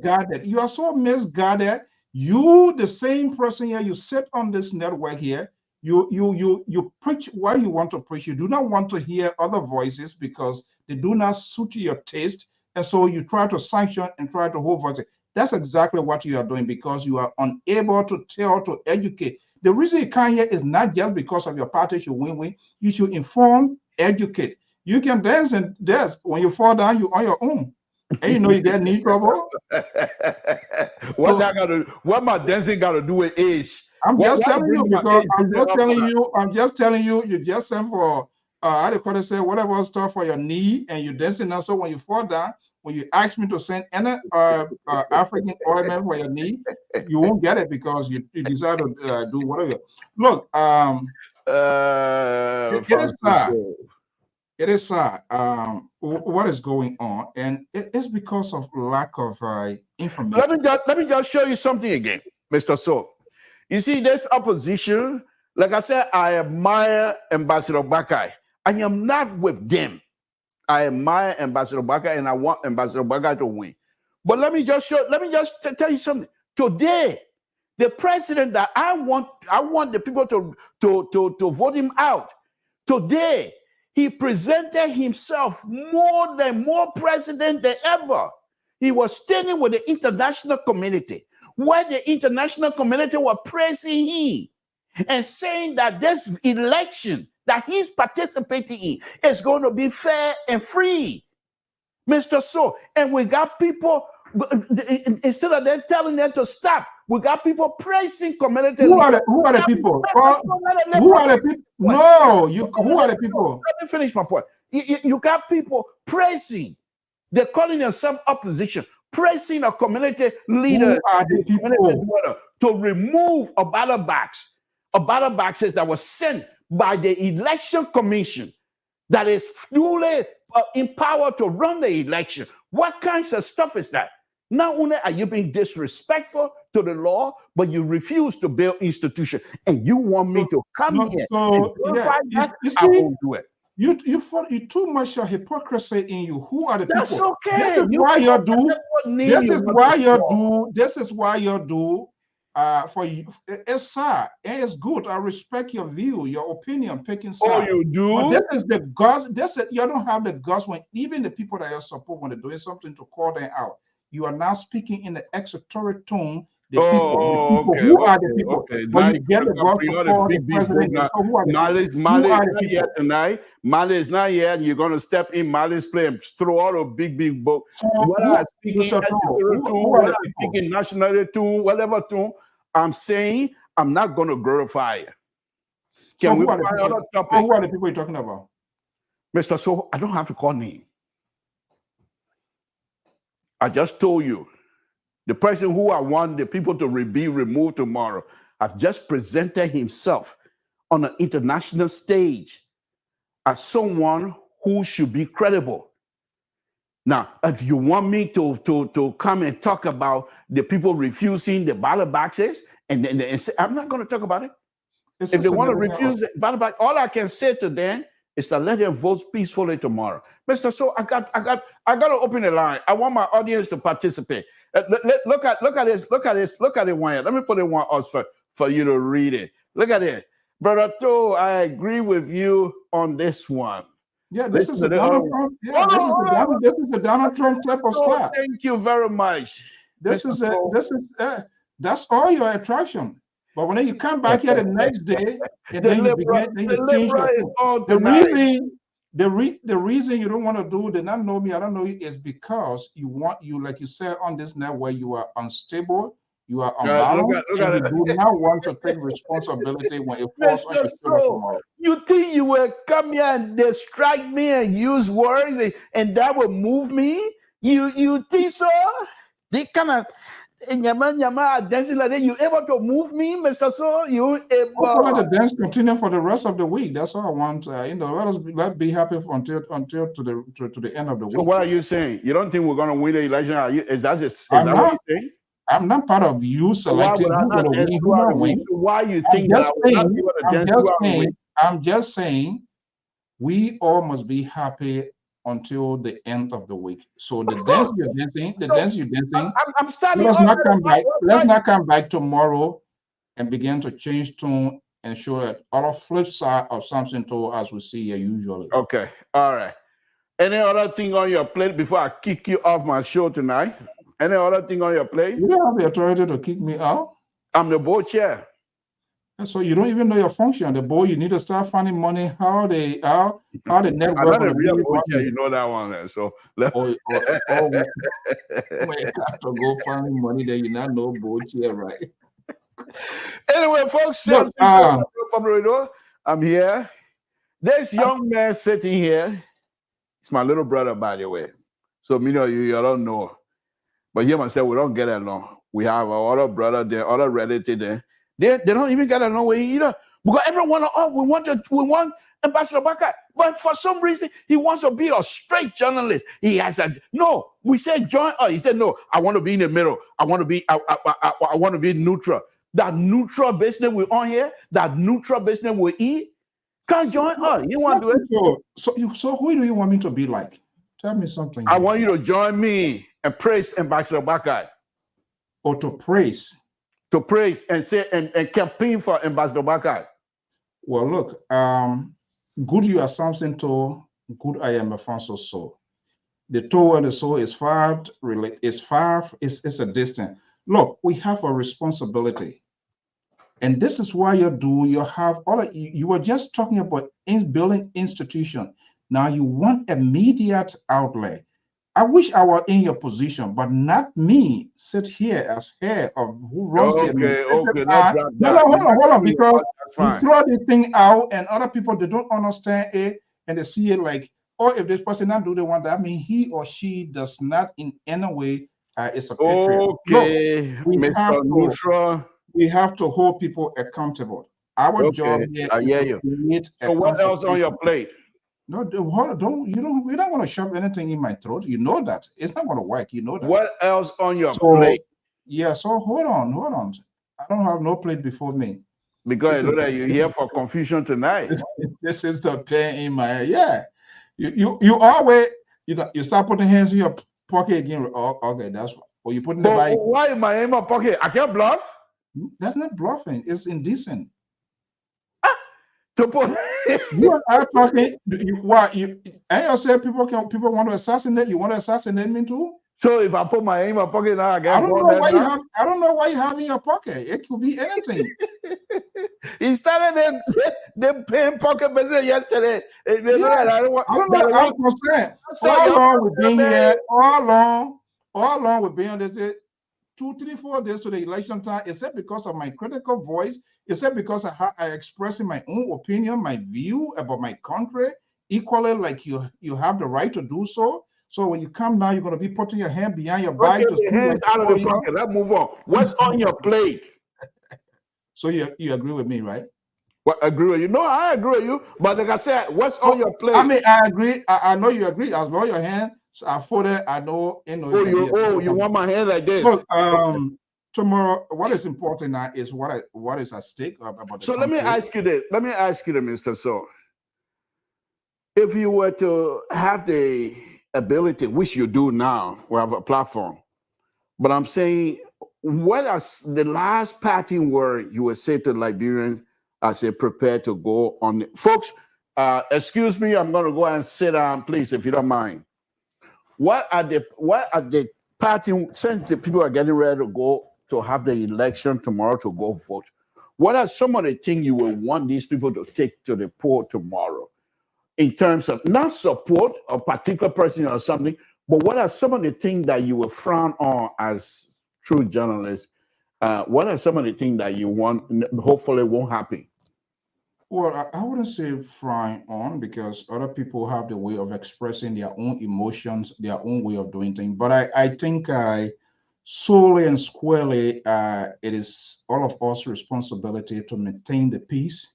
after you. You are so misguided. You, the same person here, you sit on this network here, you preach what you want to preach. You do not want to hear other voices because they do not suit your taste. And so you try to sanction and try to hold voices. That's exactly what you are doing because you are unable to tell, to educate. The reason you can't hear is not just because of your party should win-win. You should inform, educate. You can dance and dance. When you fall down, you're on your own. And you know you get knee trouble. What my dancing got to do with age? I'm just telling you because I'm just telling you, you just sent for how do you call it, say whatever stuff for your knee and you're dancing now. So when you fall down, when you ask me to send any African ointment for your knee, you won't get it because you decide to do whatever. Look, it is sad. What is going on, and it's because of lack of information. Let me just show you something again, Mr. So. You see, this opposition, like I said, I admire Ambassador Bakai. I am not with them. I admire Ambassador Bakai, and I want Ambassador Bakai to win. But let me just tell you something. Today, the president that I want the people to vote him out. Today, he presented himself more president than ever. He was standing with the international community, where the international community were praising him and saying that this election that he's participating in is going to be fair and free. Mr. So, and we got people, instead of them telling them to stop, we got people praising community. Who are the people? Who are the people? No, who are the people? Let me finish my point. You got people praising. They're calling themselves opposition, praising a community leader. Who are the people? To remove a ballot boxes that was sent by the election commission that is fully empowered to run the election. What kinds of stuff is that? Not only are you being disrespectful to the law, but you refuse to build institutions, and you want me to come here and glorify that? I won't do it. You too much hypocrisy in you. Who are the people? That's okay. This is why you do. This is why you do. This is why you do. For you, it's sad and it's good. I respect your view, your opinion, picking side. Oh, you do? But this is the guts. You don't have the guts when even the people that you support when they're doing something to call them out. You are now speaking in the exhortatory tone. The people. Okay, who are the people? Okay. When you get the guts to call the president, so who are the people? Mali is not here tonight. Mali is not here. You're going to step in. Mali's playing through all the big book. So whether I'm speaking nationality tune, whatever tune, I'm saying I'm not going to glorify it. Can we find other topic? Who are the people you're talking about? Mr. So, I don't have to call name. I just told you, the person who I want the people to be removed tomorrow, I've just presented himself on an international stage as someone who should be credible. Now, if you want me to come and talk about the people refusing the ballot boxes, and say, I'm not going to talk about it. If they want to refuse the ballot box, all I can say to them is to let them vote peacefully tomorrow. Mr. So, I got to open the line. I want my audience to participate. Look at it one here. Let me put it one else for you to read it. Look at it. Brother To, I agree with you on this one. Yeah, this is a Donald Trump. Yeah, this is a Donald Trump type of stuff. Thank you very much. That's all your attraction. But when you come back here the next day, and then you change the reason you don't want to do, they not know me, I don't know you, is because you like you said on this net where you are unstable, you are unbalanced, and you do not want to take responsibility when it falls on your tomorrow. You think you will come here and distract me and use words and that will move me? You think so? They kind of dancing like that. You able to move me, Mr. So? You able? Let the dance continue for the rest of the week. That's all I want. Let's be happy until to the end of the week. So what are you saying? You don't think we're going to win the election? Is that what you're saying? I'm not part of you selecting who's going to win. So why you think I'm just saying we all must be happy until the end of the week. So the dance you're dancing, I'm starting. let us not come back. Let's not come back tomorrow and begin to change tune and show that other flip side of Samson told as we see here usually. Okay, all right. Any other thing on your plate before I kick you off my show tonight? Any other thing on your plate? You don't have the authority to kick me out. I'm the board chair. And so you don't even know your function. The board, you need to start finding money. How the network. I'm not a real board chair. You know that one. So we have to go find money that you not know board chair, right? Anyway, folks, Look, I'm here. This young man sitting here, it's my little brother, by the way. So many of you don't know. But him and say we don't get along. We have our other brother there, other relative there. They don't even get along with either. Because everyone, we want Ambassador Baka. But for some reason, he wants to be a straight journalist. He has said, no, we said join us. He said, no, I want to be in the middle. I want to be neutral. That neutral business we're on here, that neutral business we eat, can't join us. You want to do it? So who do you want me to be like? Tell me something. I want you to join me and praise Ambassador Baka. Or to praise? To praise and say and campaign for Ambassador Baka. Well, look, good you are Samson to, good I am Alfonso so. The toe and the soul is it's a distance. Look, we have a responsibility. And this is why you were just talking about building institution. Now you want immediate outlay. I wish I were in your position, but not me sit here as head of who runs the okay. No, hold on, because you throw this thing out and other people, they don't understand it and they see it like, or if this person not do the one, that means he or she does not in any way is a patriot. Okay, look, Mr. Neutral. We have to hold people accountable. Our job here is to create. So what else on your plate? No, we don't want to shove anything in my throat. You know that. It's not going to work. You know that. What else on your plate? Yeah, so hold on. I don't have no plate before me. Because I know that you're here for confusion tonight. This is the pain in my You always you start putting hands in your pocket again. Oh, okay, that's or you putting the bike. Why am I in my pocket? I can't bluff. That's not bluffing. It's indecent. To put you are talking. I said people want to assassinate. You want to assassinate me too? So if I put my hand in my pocket now, I don't know why you have in your pocket. It could be anything. He started them paying pocket business yesterday. I don't know. I'm concerned. All along we've been here. All along we've been on this. 2, 3, 4 days to the election time. Is that because of my critical voice? Is that because I expressing my own opinion, my view about my country, equally like you have the right to do so? So when you come now, you're going to be putting your hand behind your back. Get your hands out of the pocket. Let's move on. What's on your plate? So you agree with me, right? Well, agree with you? No, I agree with you. But like I said, what's on your plate? I mean, I agree. I know you agree. As long as your hand, so I folded. I know. You want my hand like this? Look, tomorrow, what is important now is what is at stake about the So let me ask you this. Mr. So, if you were to have the ability, which you do now, we have a platform, but I'm saying, what is the last parting word you would say to Liberians as they prepare to go on? Folks, excuse me, I'm going to go and sit down, please, if you don't mind. What are the parting, since the people are getting ready to go to have the election tomorrow to go vote, what are some of the things you will want these people to take to the poll tomorrow in terms of not support a particular person or something, but what are some of the things that you will frown on as true journalists? What are some of the things that you want, hopefully won't happen? Well, I wouldn't say frown on, because other people have the way of expressing their own emotions, their own way of doing things. But I think solely and squarely, it is all of us responsibility to maintain the peace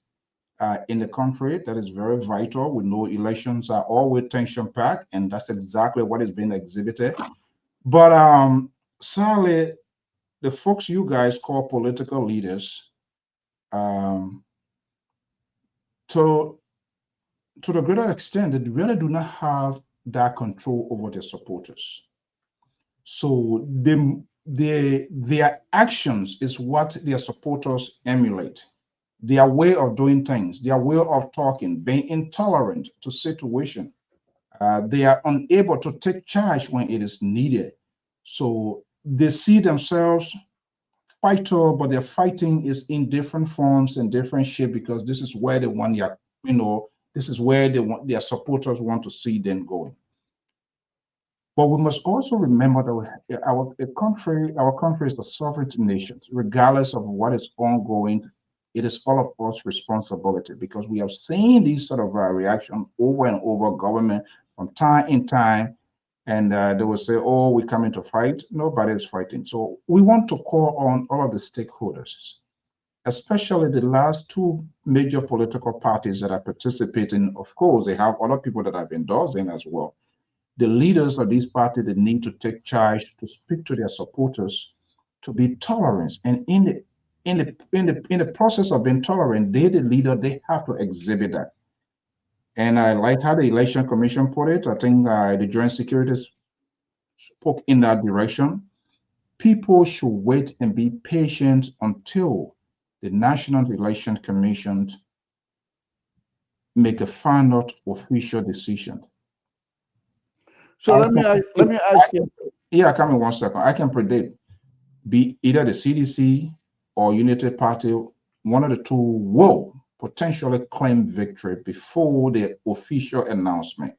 in the country. That is very vital. We know elections are always tension-packed, and that's exactly what is being exhibited. But sadly, the folks you guys call political leaders, to the greater extent, they really do not have that control over their supporters. So their actions is what their supporters emulate. Their way of doing things, their way of talking, being intolerant to situation. They are unable to take charge when it is needed. So they see themselves fighter, but their fighting is in different forms and different shape because this is where they want their, this is where they want their supporters want to see them going. But we must also remember that our country is a sovereign nation, regardless of what is ongoing. It is all of us responsibility because we have seen these sort of reaction over and over government from time in time, and they will say, "Oh, we're coming to fight." Nobody is fighting. So we want to call on all of the stakeholders, especially the last two major political parties that are participating. Of course, they have other people that have endorsed them as well. The leaders of these parties, they need to take charge to speak to their supporters, to be tolerant, and in the process of being tolerant, they, the leader, they have to exhibit that. And I like how the Election Commission put it. I think the Joint Security spoke in that direction. People should wait and be patient until the National Election Commission make a final official decision. So let me ask you. Yeah, come in 1 second. I can predict be either the CDC or United Party, one of the two will potentially claim victory before the official announcement.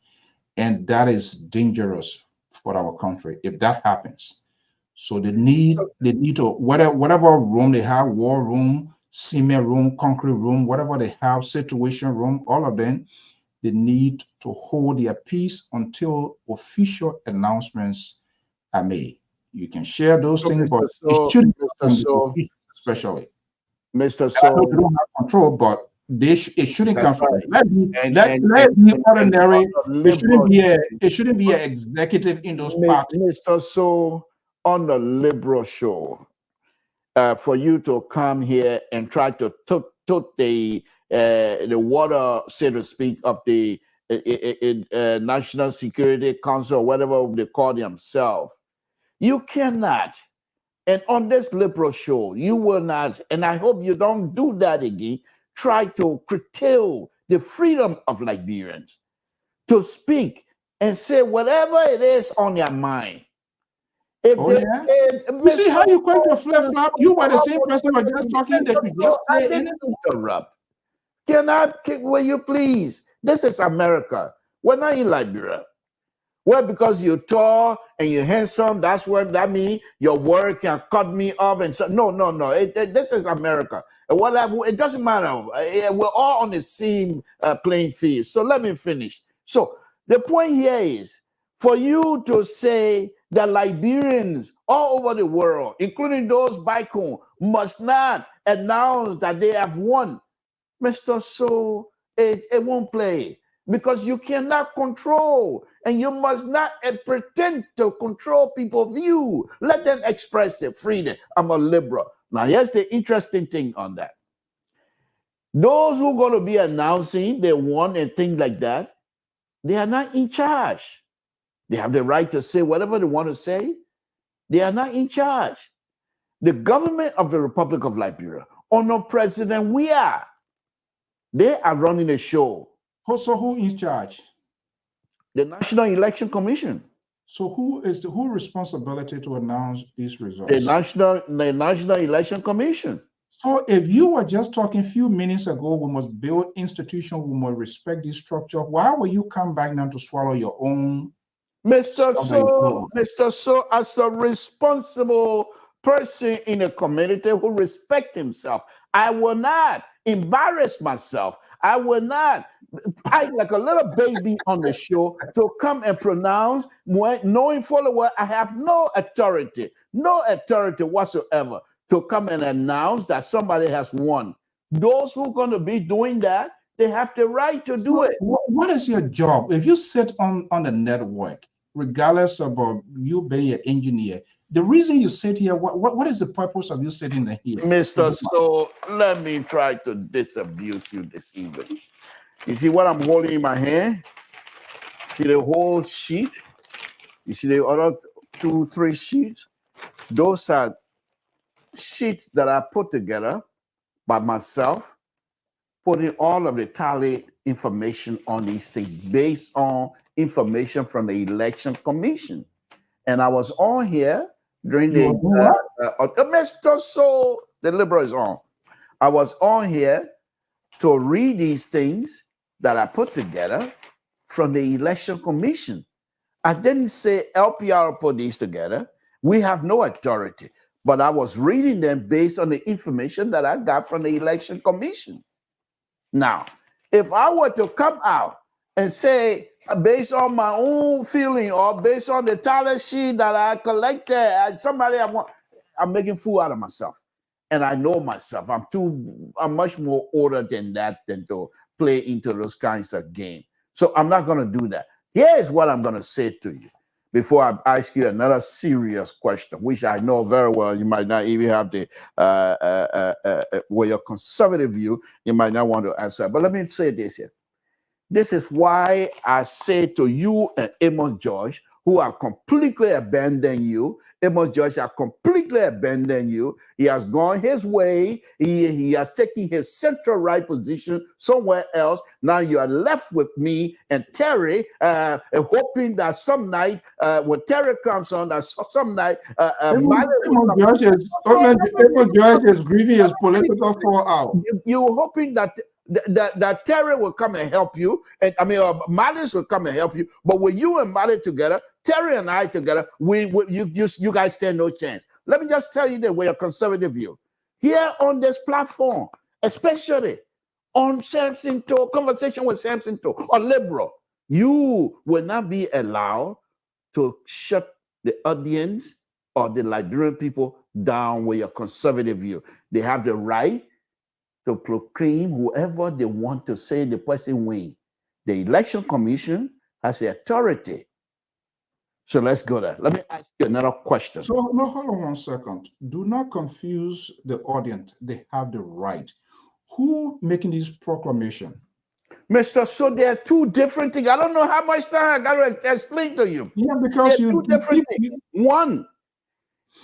And that is dangerous for our country if that happens. So they need to, whatever room they have, war room, cement room, concrete room, whatever they have, situation room, all of them, they need to hold their peace until official announcements are made. You can share those things, but it shouldn't be especially. Mr. So they don't have control, but it shouldn't come from it. Let be ordinary. It shouldn't be an executive in those parties. Mr. So on the liberal show, for you to come here and try to took the water, so to speak, of the National Security Council or whatever they call themselves. You cannot. And on this liberal show, you will not, and I hope you don't do that again, try to curtail the freedom of Liberians to speak and say whatever it is on their mind. If you see how you quit your flip-flop? You were the same person who was just talking that you just I didn't interrupt. Will you please? This is America. We're not in Liberia. Well, because you're tall and you're handsome, that's what that means. Your word can cut me off and so no. This is America. Well, it doesn't matter. We're all on the same playing field. So let me finish. So the point here is for you to say that Liberians all over the world, including those back home, must not announce that they have won. Mr. So it won't play because you cannot control and you must not pretend to control people's view. Let them express it freely. I'm a liberal. Now, here's the interesting thing on that. Those who are going to be announcing they won and things like that, they are not in charge. They have the right to say whatever they want to say. They are not in charge. The government of the Republic of Liberia, under President Weah, they are running a show. So who is in charge? The National Election Commission. So who responsibility to announce these results? The National Election Commission. So if you were just talking a few minutes ago, we must build institutions, we must respect this structure. Why will you come back now to swallow your own? Mr. So, as a responsible person in a community who respects himself, I will not embarrass myself. I will not act like a little baby on the show to come and pronounce, knowing fully well I have no authority whatsoever to come and announce that somebody has won. Those who are going to be doing that, they have the right to do it. What is your job? If you sit on the network, regardless of you being an engineer, the reason you sit here, what is the purpose of you sitting here? Mr. So, let me try to disabuse you this evening. You see what I'm holding in my hand? See the whole sheet? You see the other 2, 3 sheets? Those are sheets that I put together by myself, putting all of the tally information on these things based on information from the election commission. And I was on here during the Mr. So the Liberal is on. I was on here to read these things that I put together from the election commission. I didn't say LPR put these together. We have no authority, but I was reading them based on the information that I got from the election commission. Now, if I were to come out and say, based on my own feeling or based on the tally sheet that I collected, I'm making fool out of myself. And I know myself. I'm much more older than that than to play into those kinds of games. So I'm not going to do that. Here's what I'm going to say to you before I ask you another serious question, which I know very well you might not even have the with your conservative view, you might not want to answer. But let me say this here. This is why I say to you and Amos George, who have completely abandoned you. Amos George has completely abandoned you. He has gone his way. He has taken his central right position somewhere else. Now you are left with me and Terry, hoping that some night, when Terry comes on, that some night, Amos George is grieving his political fallout. You're hoping that that Terry will come and help you, and Malice will come and help you. But with you and Malice together, Terry and I together, you guys stand no chance. Let me just tell you that we're a conservative view here on this platform, especially on Samson Talk, conversation with Samson Talk or Liberal. You will not be allowed to shut the audience or the Liberian people down with your conservative view. They have the right to proclaim whoever they want to say the person win. The election commission has the authority. So let's go there. Let me ask you another question. So no, hold on 1 second. Do not confuse the audience. They have the right. Who making this proclamation? Mr. So there are two different things. I don't know how much time I got to explain to you. Yeah, because two different things. One,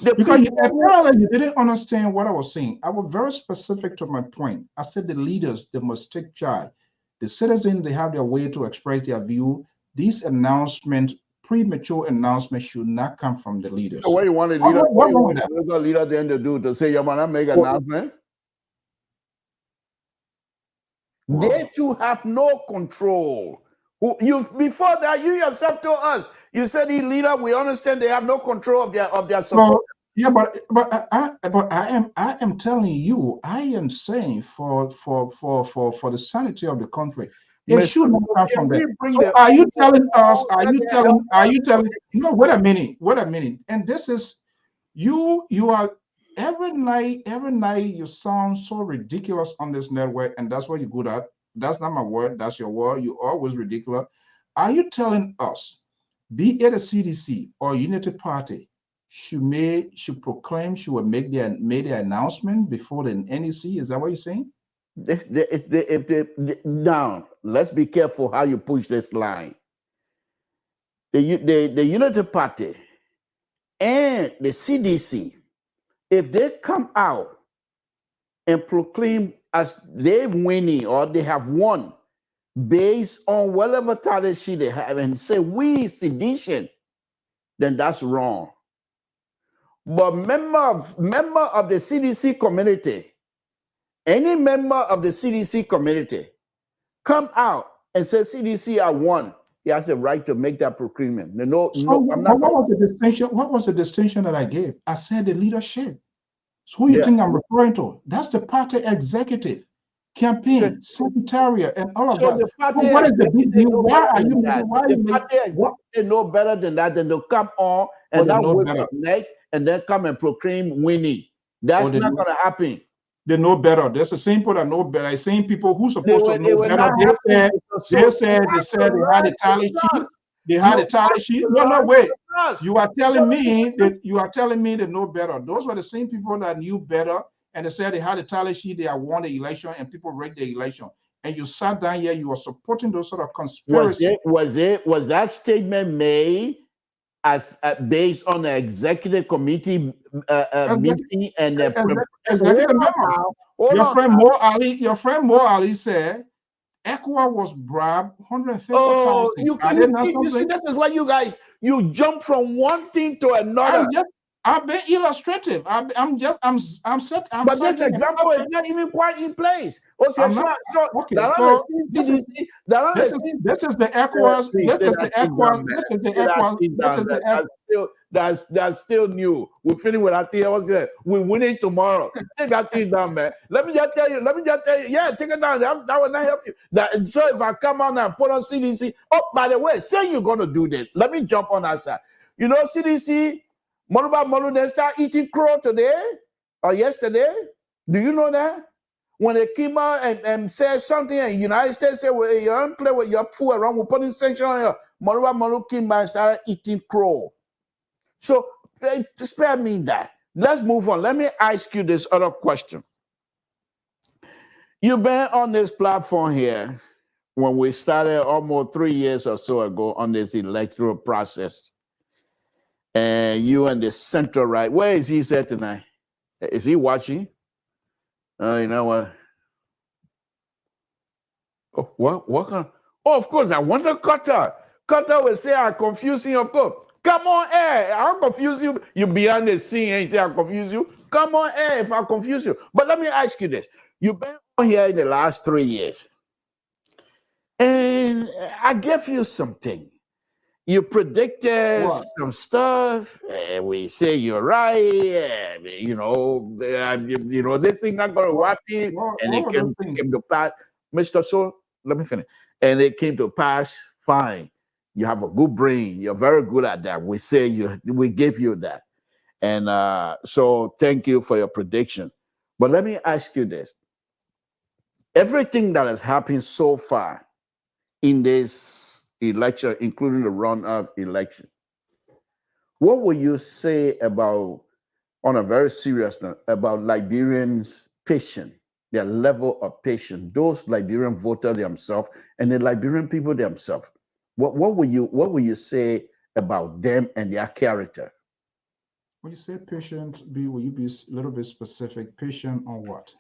because apparently you didn't understand what I was saying. I was very specific to my point. I said the leaders, they must take charge. The citizens, they have their way to express their view. These announcements, premature announcements, should not come from the leaders. So what you want the leader, what you want the leader then to do, to say, you want to make an announcement? Wow. They too have no control. Before that, you yourself told us, you said the leader, we understand they have no control of their support. Yeah, but I am telling you, I am saying for the sanity of the country, it should not come from there. So are you telling us? Are you telling? No, wait a minute. And this is you are every night you sound so ridiculous on this network, and that's what you're good at. That's not my word. That's your word. You're always ridiculous. Are you telling us, be it a CDC or Unity Party, should proclaim, she will make their announcement before the NEC? Is that what you're saying? Now, let's be careful how you push this line. The Unity Party and the CDC, if they come out and proclaim as they're winning or they have won based on whatever tally sheet they have and say we sedition, then that's wrong. But member of the CDC community, any member of the CDC community come out and say CDC I won, he has the right to make that proclaimment. What was the distinction? What was the distinction that I gave? I said the leadership. So who you think I'm referring to? That's the party executive, campaign, secretariat, and all of that. So what is the big deal? Why are you? The party executive know better than that, than to come on and not whip their neck and then come and proclaim winning. That's not going to happen. They know better. That's the same people that know better. The same people who supposed to know better. They said they had a tally sheet. They had a tally sheet. No, wait. You are telling me they know better. Those were the same people that knew better, and they said they had a tally sheet. They had won the election, and people rigged the election. and you sat down here, you were supporting those sort of conspiracy. Was that statement made as based on the executive committee meeting and the executive memo? Your friend Mo Ali said ECOWAS was bribed 150,000. Oh, you see, this is why you jump from one thing to another. I've been illustrative. But this example is not even quite in place. This is the ECOWAS. That's still new. We're finished with that thing. We're winning tomorrow. Take that thing down, man. Let me just tell you. Yeah, take it down. That will not help you. So if I come out and put on CDC, oh, by the way, say you're going to do this. Let me jump on that side. You know, CDC, Molu, they start eating crow today or yesterday. Do you know that? When they came out and said something, and the United States said, well, you don't play with your food around, we're putting sanctions on you. Molu came back and started eating crow. So spare me that. Let's move on. Let me ask you this other question. You've been on this platform here when we started almost 3 years or so ago on this electoral process. And you and the center right. Where is he at tonight? Is he watching? You know what? Oh, what? Oh, of course, I want to Qatar. Qatar will say I'm confusing, of course. Come on, I'll confuse you. You're behind the scene and you say I'll confuse you. Come on, if I confuse you. But let me ask you this. You've been on here in the last 3 years. And I gave you something. You predicted some stuff. We say you're right. You know, this thing not going to happen. And it came to pass. Mr. So, let me finish. And it came to pass. Fine. You have a good brain. You're very good at that. We say we give you that. And so thank you for your prediction. But let me ask you this. Everything that has happened so far in this election, including the runoff election, what will you say about, on a very serious note, about Liberians' patience, their level of patience, those Liberian voters themselves and the Liberian people themselves? What will you say about them and their character? When you say patient, will you be a little bit specific? Patient on what?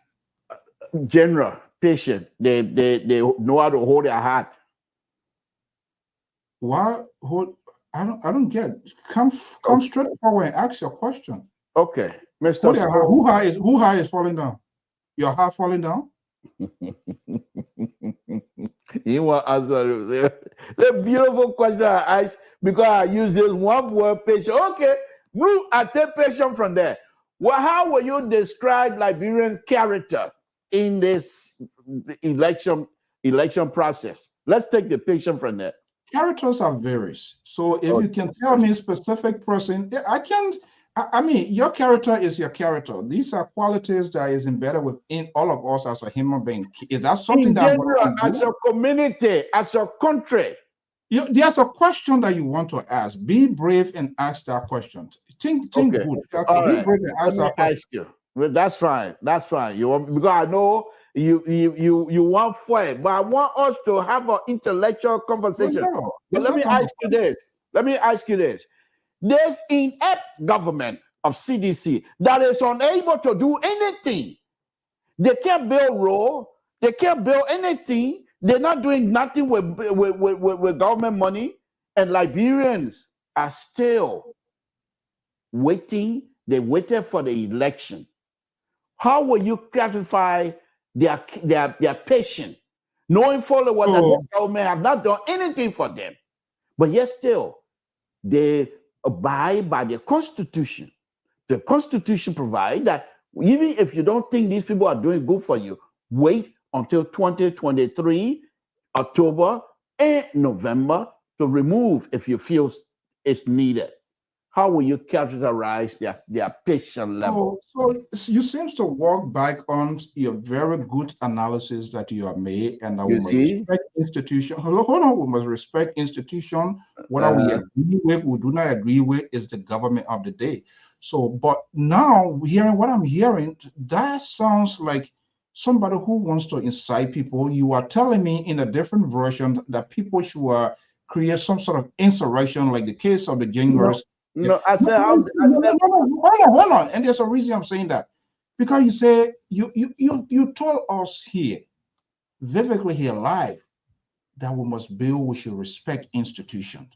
General, patient. They know how to hold their heart. Why hold? I don't get. Come straight forward and ask your question. Okay, Mr. Who heart is falling down? Your heart falling down? You want to answer the beautiful question I asked because I use this one word patient. Okay, I take patient from there. Well, how will you describe Liberian character in this election process? Let's take the patient from there. Characters are various. So if you can tell me a specific person, I can't. I mean, your character is your character. These are qualities that is embedded within all of us as a human being. Is that something that as a community, as a country? There's a question that you want to ask. Be brave and ask that question. Think good. Be brave and ask that question. Ask you. Well, that's fine. That's fine. You want, because I know you want fight, but I want us to have an intellectual conversation. But let me ask you this. There's inept government of CDC that is unable to do anything. They can't build road. They can't build anything. They're not doing nothing with government money. And Liberians are still waiting. They waited for the election. How will you classify their patience, knowing fully well that this government have not done anything for them, but yet still they abide by the Constitution. The Constitution provides that even if you don't think these people are doing good for you, wait until 2023, October and November to remove if you feel it's needed. How will you characterize their patient level? So you seem to walk back on your very good analysis that you have made, and we must respect institution. Hold on, we must respect institution. Whether we agree with, we do not agree with, is the government of the day. So, but now hearing what I'm hearing, that sounds like somebody who wants to incite people. You are telling me in a different version that people should create some sort of insurrection, like the case of the January. No, I said, hold on. And there's a reason I'm saying that. Because you say, you told us here, vividly here live, that we should respect institutions.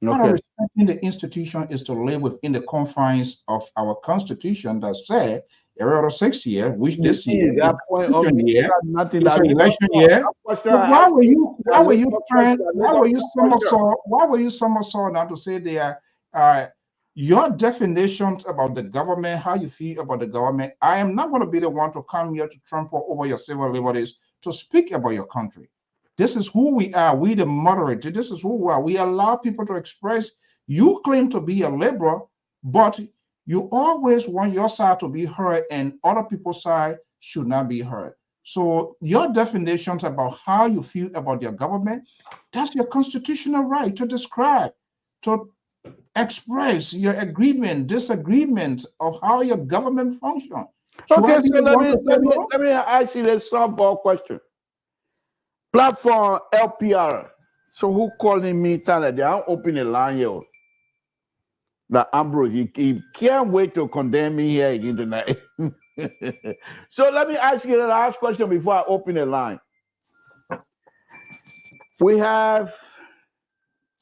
Part of respecting the institution is to live within the confines of our constitution that say every other 6 years, which this year is an election year. Why were you somersault now to say there your definitions about the government, how you feel about the government? I am not going to be the one to come here to trample over your civil liberties to speak about your country. This is who we are. We the moderate. This is who we are. We allow people to express. You claim to be a liberal, but you always want your side to be heard and other people's side should not be heard. So your definitions about how you feel about your government, that's your constitutional right to describe, to express your agreement, disagreement of how your government functions. Okay, so let me ask you this softball question. Platform LPR. So who calling me telling they are opening a line here? That Ambrose, he can't wait to condemn me here again tonight. So let me ask you the last question before I open the line. We have.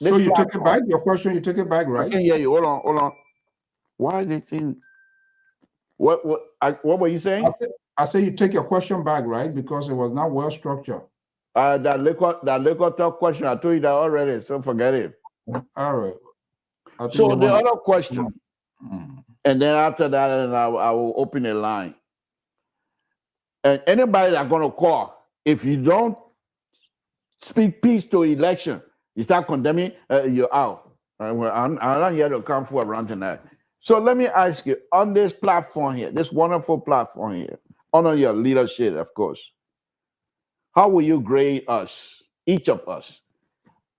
So you take it back? Your question, you take it back, right? I can hear you. Hold on. Why they think? What were you saying? I say you take your question back, right? Because it was not well structured. That liquor talk question, I told you that already, so forget it. All right. So the other question, and then after that, I will open a line. And anybody that's going to call, if you don't speak peace to election, you start condemning, you're out. I'm not here to come for around tonight. So let me ask you, on this platform here, this wonderful platform here, honor your leadership, of course. How will you grade us, each of us?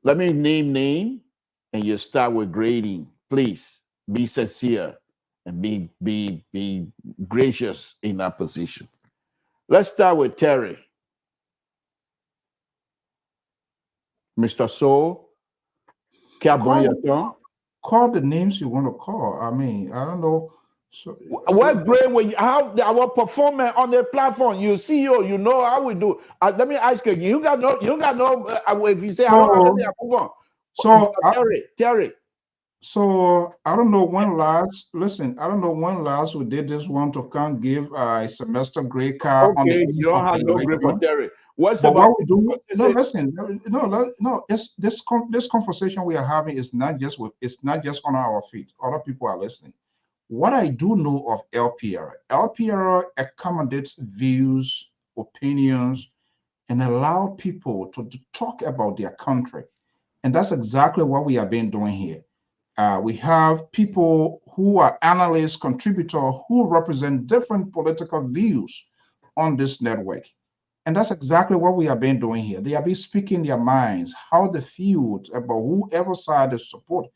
Let me name, and you start with grading. Please be sincere and be gracious in that position. Let's start with Terry. Mr. Soul, call the names you want to call. I mean, I don't know. So, what grade will you, how our performance on the platform? You see, you know how we do. Let me ask you. You got no. If you say Terry. So I don't know when last. Listen, I don't know when last we did this one to come give a semester grade card. Okay, you don't have no grade for Terry. What's but about? What we do? No, listen. No. It's this conversation we are having is not just with. It's not just on our feet. Other people are listening. What I do know of LPR accommodates views, opinions, and allow people to talk about their country. And that's exactly what we have been doing here. We have people who are analysts, contributors, who represent different political views on this network. And that's exactly what we have been doing here. They have been speaking their minds, how they feel about whoever side they support.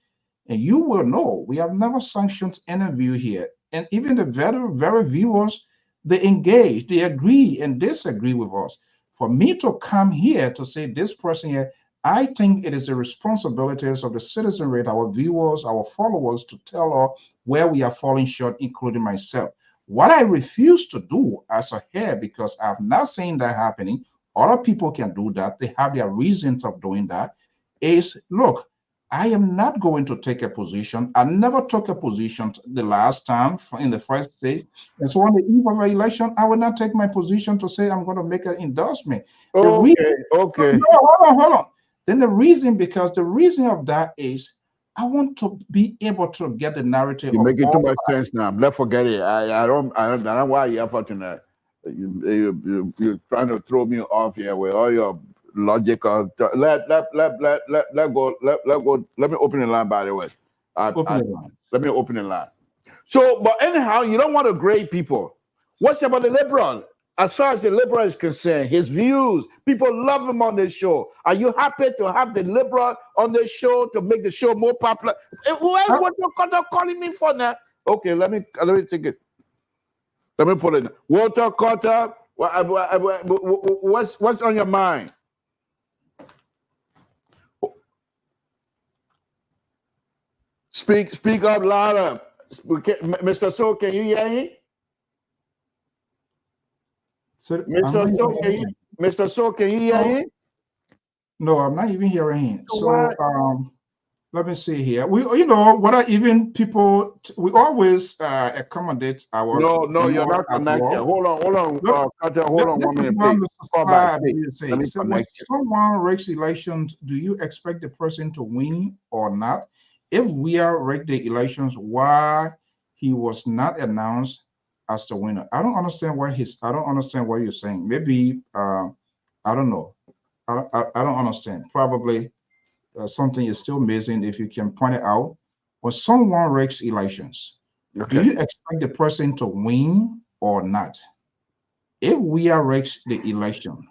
And you will know we have never sanctioned any view here. And even the very viewers, they engage, they agree and disagree with us. For me to come here to say this person here, I think it is the responsibilities of the citizenry, our viewers, our followers, to tell us where we are falling short, including myself. What I refuse to do as a heir, because I've not seen that happening, other people can do that, they have their reasons of doing that, is look, I am not going to take a position. I never took a position the last time in the first stage. And so on the eve of an election, I will not take my position to say I'm going to make an endorsement. Okay. No, hold on. Then the reason of that is I want to be able to get the narrative. You're making too much sense now. Let's forget it. I don't know why you're for tonight. You're trying to throw me off here with all your logical. Let go. Let me open the line. By the way, let me open the line. So, but anyhow, you don't want to grade people. What's about the liberal? As far as the liberal is concerned, his views, people love him on this show. Are you happy to have the liberal on this show to make the show more popular? What you're calling me for now? Okay, let me take it. Let me put it. Walter Carter, What's on your mind? Speak up louder, Mr. So. Can you hear him? Mr. So, can you hear him? No, I'm not even hearing him. So let me see here. We, you know, we always accommodate our. No, you're not connected. Hold on, hold on 1 minute, please. Let me so when someone rigs elections, do you expect the person to win or not? If we are rigged the elections, why he was not announced as the winner? I don't understand why I don't understand what you're saying. Maybe I don't know. I don't understand. Probably something is still missing. If you can point it out, when someone rigs elections, do you expect the person to win or not? If we are rigged the election,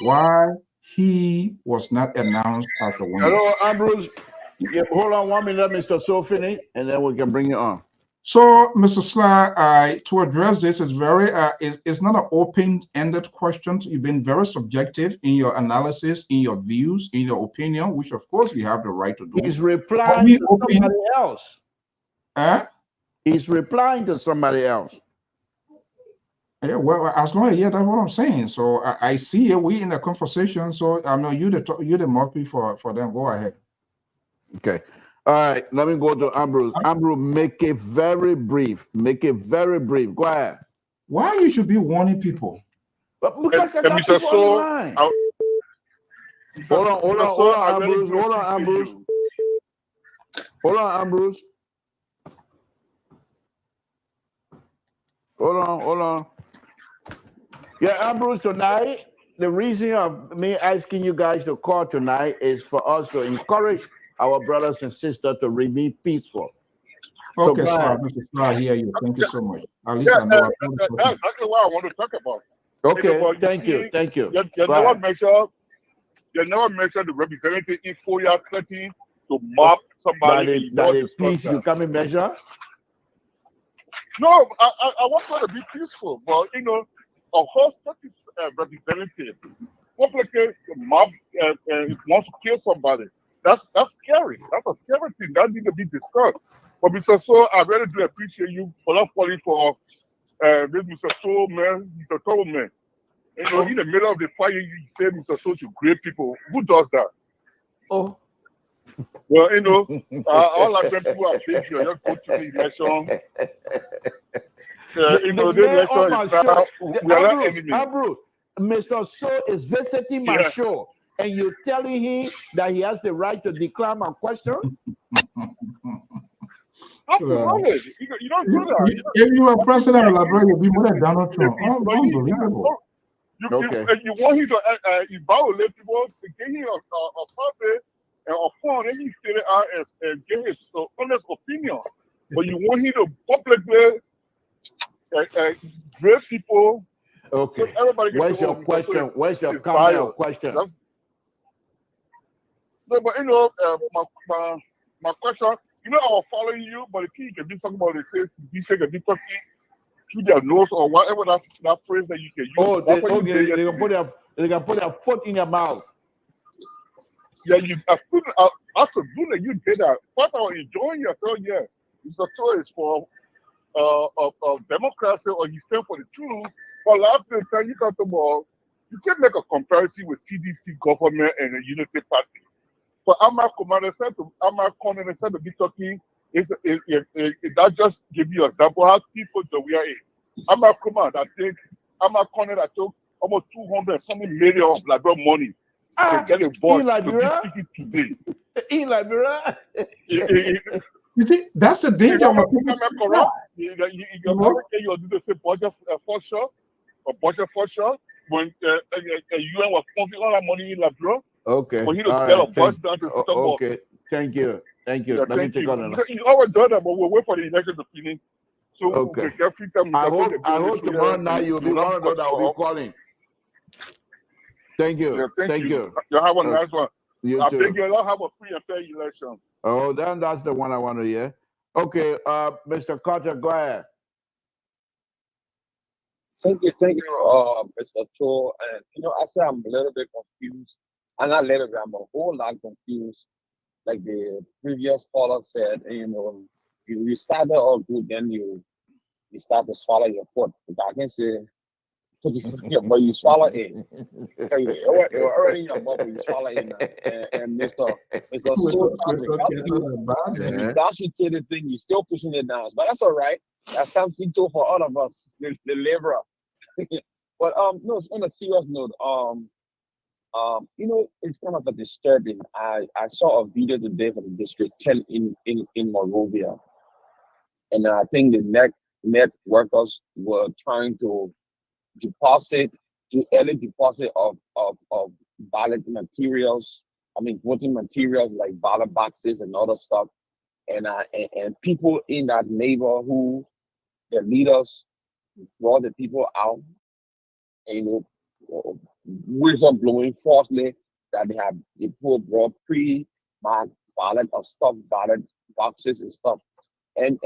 why he was not announced as the winner? Hello, Ambrose. Yeah, hold on 1 minute, Mr. Sofini, and then we can bring you on. So, Mr. Sly, to address this is very, it's not an open-ended question. You've been very subjective in your analysis, in your views, in your opinion, which of course we have the right to do. He's replying to somebody else. He's replying to somebody else. Yeah, well, as long as, yeah, that's what I'm saying. So I see it. We in a conversation. So I know you're the mouthpiece for them. Go ahead. Okay. All right. Let me go to Ambrose. Ambrose, make it very brief. Make it very brief. Go ahead. Why you should be warning people? Because I got people on the line. Hold on, Ambrose. Hold on, Ambrose. Hold on. Yeah, Ambrose, tonight, the reason of me asking you guys to call tonight is for us to encourage our brothers and sisters to remain peaceful. Okay, so Mr. Sly, I hear you. Thank you so much. At least I know. That's exactly what I want to talk about. Okay, thank you. You never mentioned the representative in Foya Clinton to mob somebody. That is peace you come and measure? No, I want her to be peaceful, but you know, a whole status representative, complicated mob wants to kill somebody. That's scary. That's a scary thing. That needs to be discussed. But Mr. So, I really do appreciate you for not falling for this Mr. So man, Mr. Total man. You know, in the middle of the fire, you say Mr. So to great people. Who does that? Oh. Well, you know, all I think people are big here, just go to the election. You know, the election is now, we are not enemies. Ambrose, Mr. So is visiting my show, and you're telling him that he has the right to decline my question? Absolutely. You don't do that. If you are president of LIBERIA, you'll be more than Donald Trump. Unbelievable. You want him to violate people, to get him a survey and a phone, and he sit out and give his honest opinion. But you want him to publicly grade people. Okay. So everybody Where's your question? Where's your comment question? No, but you know, my question, you know, I was following you, but the thing can be something about they say can be talking to their nose or whatever that phrase that you can use. Oh, they can put their foot in your mouth. Yeah, absolutely, you did that. First of all, enjoying yourself, yeah. Mr. So is for democracy or you stand for the truth. But last time you got the ball, you can make a comparison with CDC government and the Unity Party. But Amar Commander said to be talking, that just give you an example how peaceful we are in. Amar Commander, I think Amar Commander took almost 200 something million of LIBERIA money to get a voice to be speaking today. In LIBERIA? You see, that's the danger. You do the same budget for sure, when UN was pumping all that money in LIBERIA. Okay. For him to tell a bus down to okay. Thank you. Yeah, Let me take on another. You always done that, but we'll wait for the election to finish. So okay. I hope tomorrow night you'll be one of those that will be calling. Thank you. Yeah, thank you. You. You have a nice one. You too. I think you'll have a free and fair election. Oh, then that's the one I want to hear. Okay, Mr. Carter, go ahead. Thank you, Mr. Cho. And I say I'm a little bit confused. I'm not a little bit, I'm a whole lot confused. Like the previous caller said, you started all good, then you start to swallow your foot. But I can say put your foot in your mouth, you swallow it. It already in your mouth, but you swallow it now. And Mr. So trying to help you regurgitate the thing, you're still pushing it down. But that's all right. That's something too for all of us, the laborer. But no, on a serious note, it's kind of a disturbing. I saw a video today from District 10 in Monrovia, and I think the net workers were trying to do early deposit of ballot materials. I mean, voting materials like ballot boxes and other stuff. And people in that neighborhood, the leaders brought the people out, and whistle blowing falsely that they brought pre-marked ballot or stuffed ballot boxes and stuff. And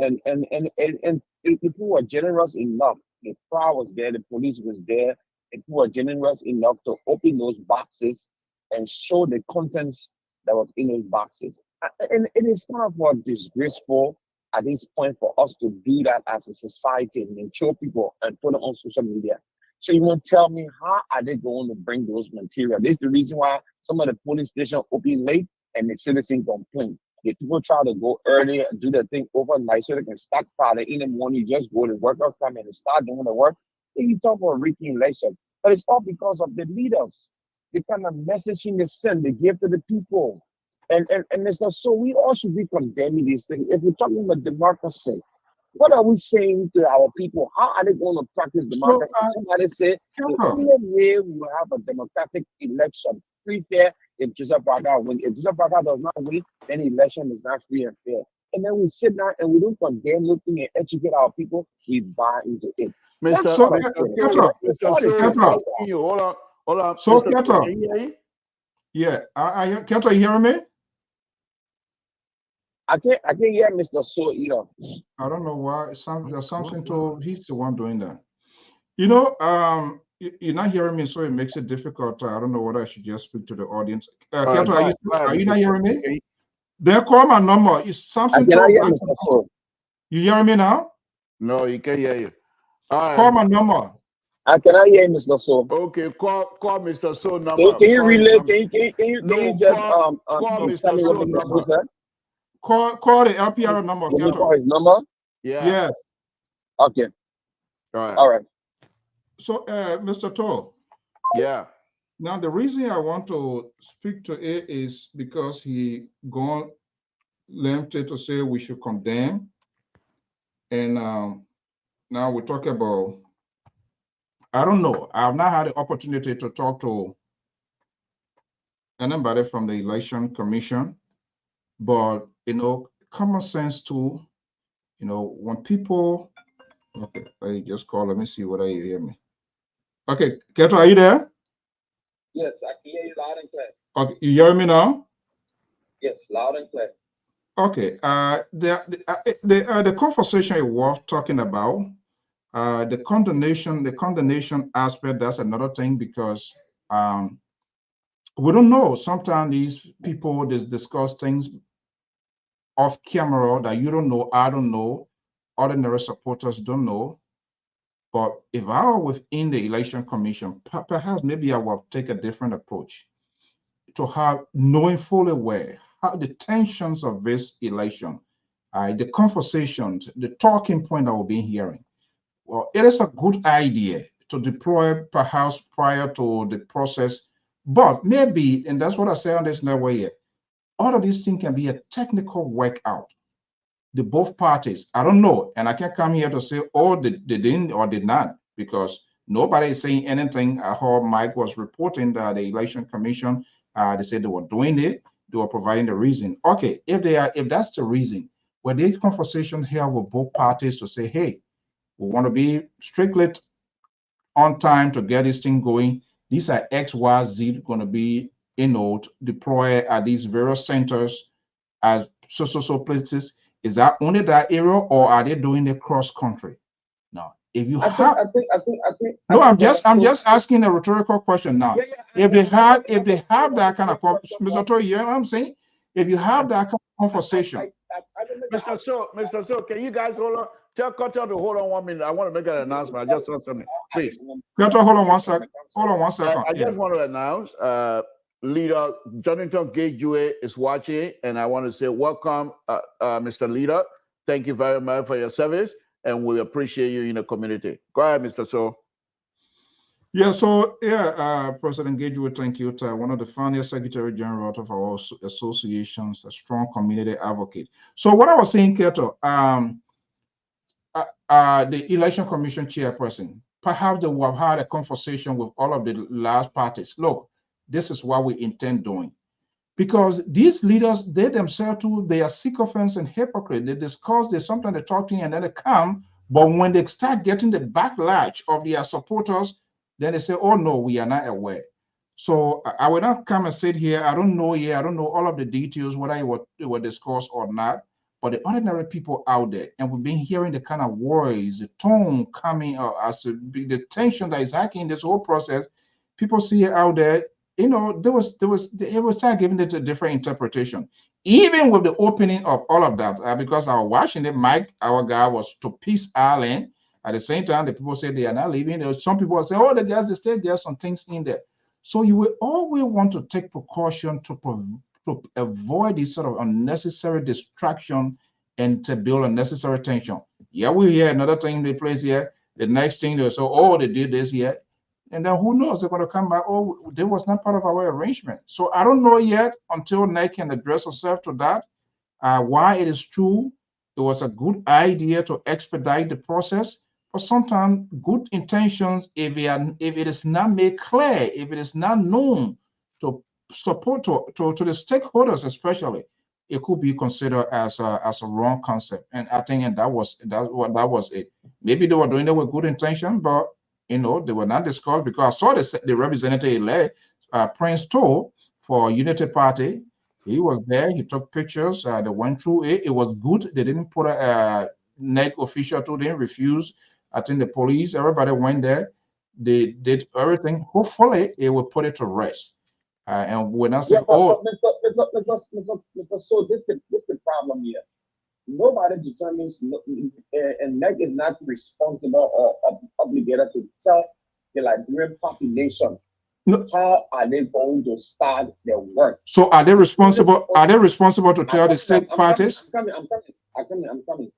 people were generous enough. The crowd was there, the police was there, and people were generous enough to open those boxes and show the contents that was in those boxes. And it is kind of disgraceful at this point for us to do that as a society and show people and put it on social media. So you won't tell me how are they going to bring those materials? This is the reason why some of the police stations open late and the citizens complain. The people try to go early and do the thing overnight so they can stockpile it in the morning. You just go to workers come in and start doing the work. Then you talk about rigging election. But it's all because of the leaders. The kind of messaging they send, they give to the people. And it's not so we all should be condemning these things. If we're talking about democracy, what are we saying to our people? How are they going to practice democracy? Somebody say the only way we will have a democratic election, free, fair, if Joseph Braga wins. If Joseph Braga does not win, then election is not free and fair. And then we sit down and we don't condemn looking and educate our people. We buy into it. Hold on. So Keto, yeah, Keto, you hearing me? I can't hear Mr. So either. I don't know why. There's something to he's the one doing that. You're not hearing me, so it makes it difficult. I don't know whether I should just speak to the audience. Keto, are you not hearing me? Then call my number. It's something to you hearing me now? No, you can't hear you. All right. Call my number. I cannot hear Mr. So. Okay, call Mr. So number. Can you relay? Can you just call Mr. So number. Call the LPR number. Can you call his number? Yeah. Yes. Okay. All right. So, Mr. To. Yeah. Now, the reason I want to speak to it is because he gone limited to say we should condemn. And now we talk about, I don't know. I've not had the opportunity to talk to anybody from the Election Commission, but, common sense too, when people, okay, let me just call, let me see whether you hear me. Okay, Keto, are you there? Yes, I can hear you loud and clear. Okay, you hear me now? Yes, loud and clear. Okay, the conversation is worth talking about. The condemnation aspect, that's another thing, because we don't know. Sometimes these people discuss things off camera that you don't know, I don't know, ordinary supporters don't know. But if I were within the Election Commission, perhaps maybe I will take a different approach to have knowing fully well how the tensions of this election, the conversations, the talking point that we've been hearing. Well, it is a good idea to deploy perhaps prior to the process, but maybe, and that's what I say on this network here, all of these things can be a technical workout. The both parties, I don't know, and I can't come here to say, oh, they didn't or did not, because nobody is saying anything. I heard Mike was reporting that the Election Commission, they said they were doing it, they were providing the reason. Okay, if that's the reason, well, this conversation here with both parties to say, hey, we want to be strictly on time to get this thing going. These are X, Y, Z going to be, deployed at these various centers as so places. Is that only that area, or are they doing it cross country? Now, If you I have, think. no, I'm just asking a rhetorical question now. If they have that kind of, Mr. Toy, you know what I'm saying? If you have that kind of conversation, Mr. So, can you guys hold on? Tell Koto to hold on 1 minute. I want to make an announcement. I just saw something. Please. Koto, hold on one second. Hold on 1 second. I just want to announce, Leader Jonathan Gajue is watching, and I want to say welcome, Mr. Leader. Thank you very much for your service, and we appreciate you in the community. Go ahead, Mr. So. Yeah, so President Gajue, thank you. One of the founding Secretary General of our associations, a strong community advocate. So what I was saying, Keto, the Election Commission chairperson, perhaps they will have had a conversation with all of the large parties. Look, this is what we intend doing. Because these leaders, they themselves too, they are sycophants and hypocrites. They discuss, they sometimes they talk to you and then they come, but when they start getting the backlash of their supporters, then they say, oh no, we are not aware. So I will not come and sit here. I don't know yet. I don't know all of the details, whether it were discussed or not. But the ordinary people out there, and we've been hearing the kind of words, the tone coming as the tension that is hacking this whole process. People see it out there. You know, it was time giving it a different interpretation. Even with the opening of all of that, because I was watching it, Mike, our guy, was to Peace Island. At the same time, the people say they are not leaving. There's some people say, oh, the guys, they still get some things in there. So you will always want to take precaution to avoid this sort of unnecessary distraction and to build unnecessary tension. Yeah, we hear another thing they place here. The next thing they say, oh, they did this here. And then who knows, they're going to come back, oh, that was not part of our arrangement. So I don't know yet until NEC can address herself to that, why it is true. It was a good idea to expedite the process, but sometimes good intentions, if it is not made clear, if it is not known to support to the stakeholders, especially, it could be considered as a wrong concept. And I think that was it. Maybe they were doing it with good intention, but you know, they were not discussed, because I saw the representative elect, Prince Toll for Unity Party. He was there. He took pictures. They went through it. It was good. They didn't put a NEC official to them, refused. I think the police, everybody went there. They did everything. Hopefully, it will put it to rest. And we're not saying, oh. So this is the problem here. Nobody determines, and NEC is not responsible or obligated to tell the Liberian population how are they going to start their work. So are they responsible? Are they responsible to tell the state parties? I'm coming.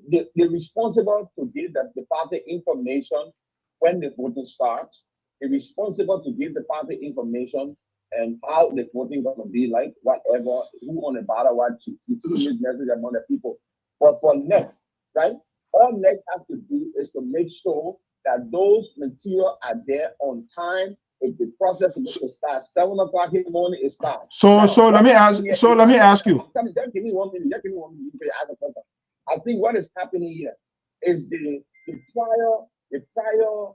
They're responsible to give the party information when the voting starts. They're responsible to give the party information and how the voting going to be like, whatever, who on the ballot, what to this message among the people. But for NEC, right, all NEC has to do is to make sure that those material are there on time. If the process is to start 7 o'clock in the morning, it starts. So let me ask you. Just give me 1 minute. I think what is happening here is the prior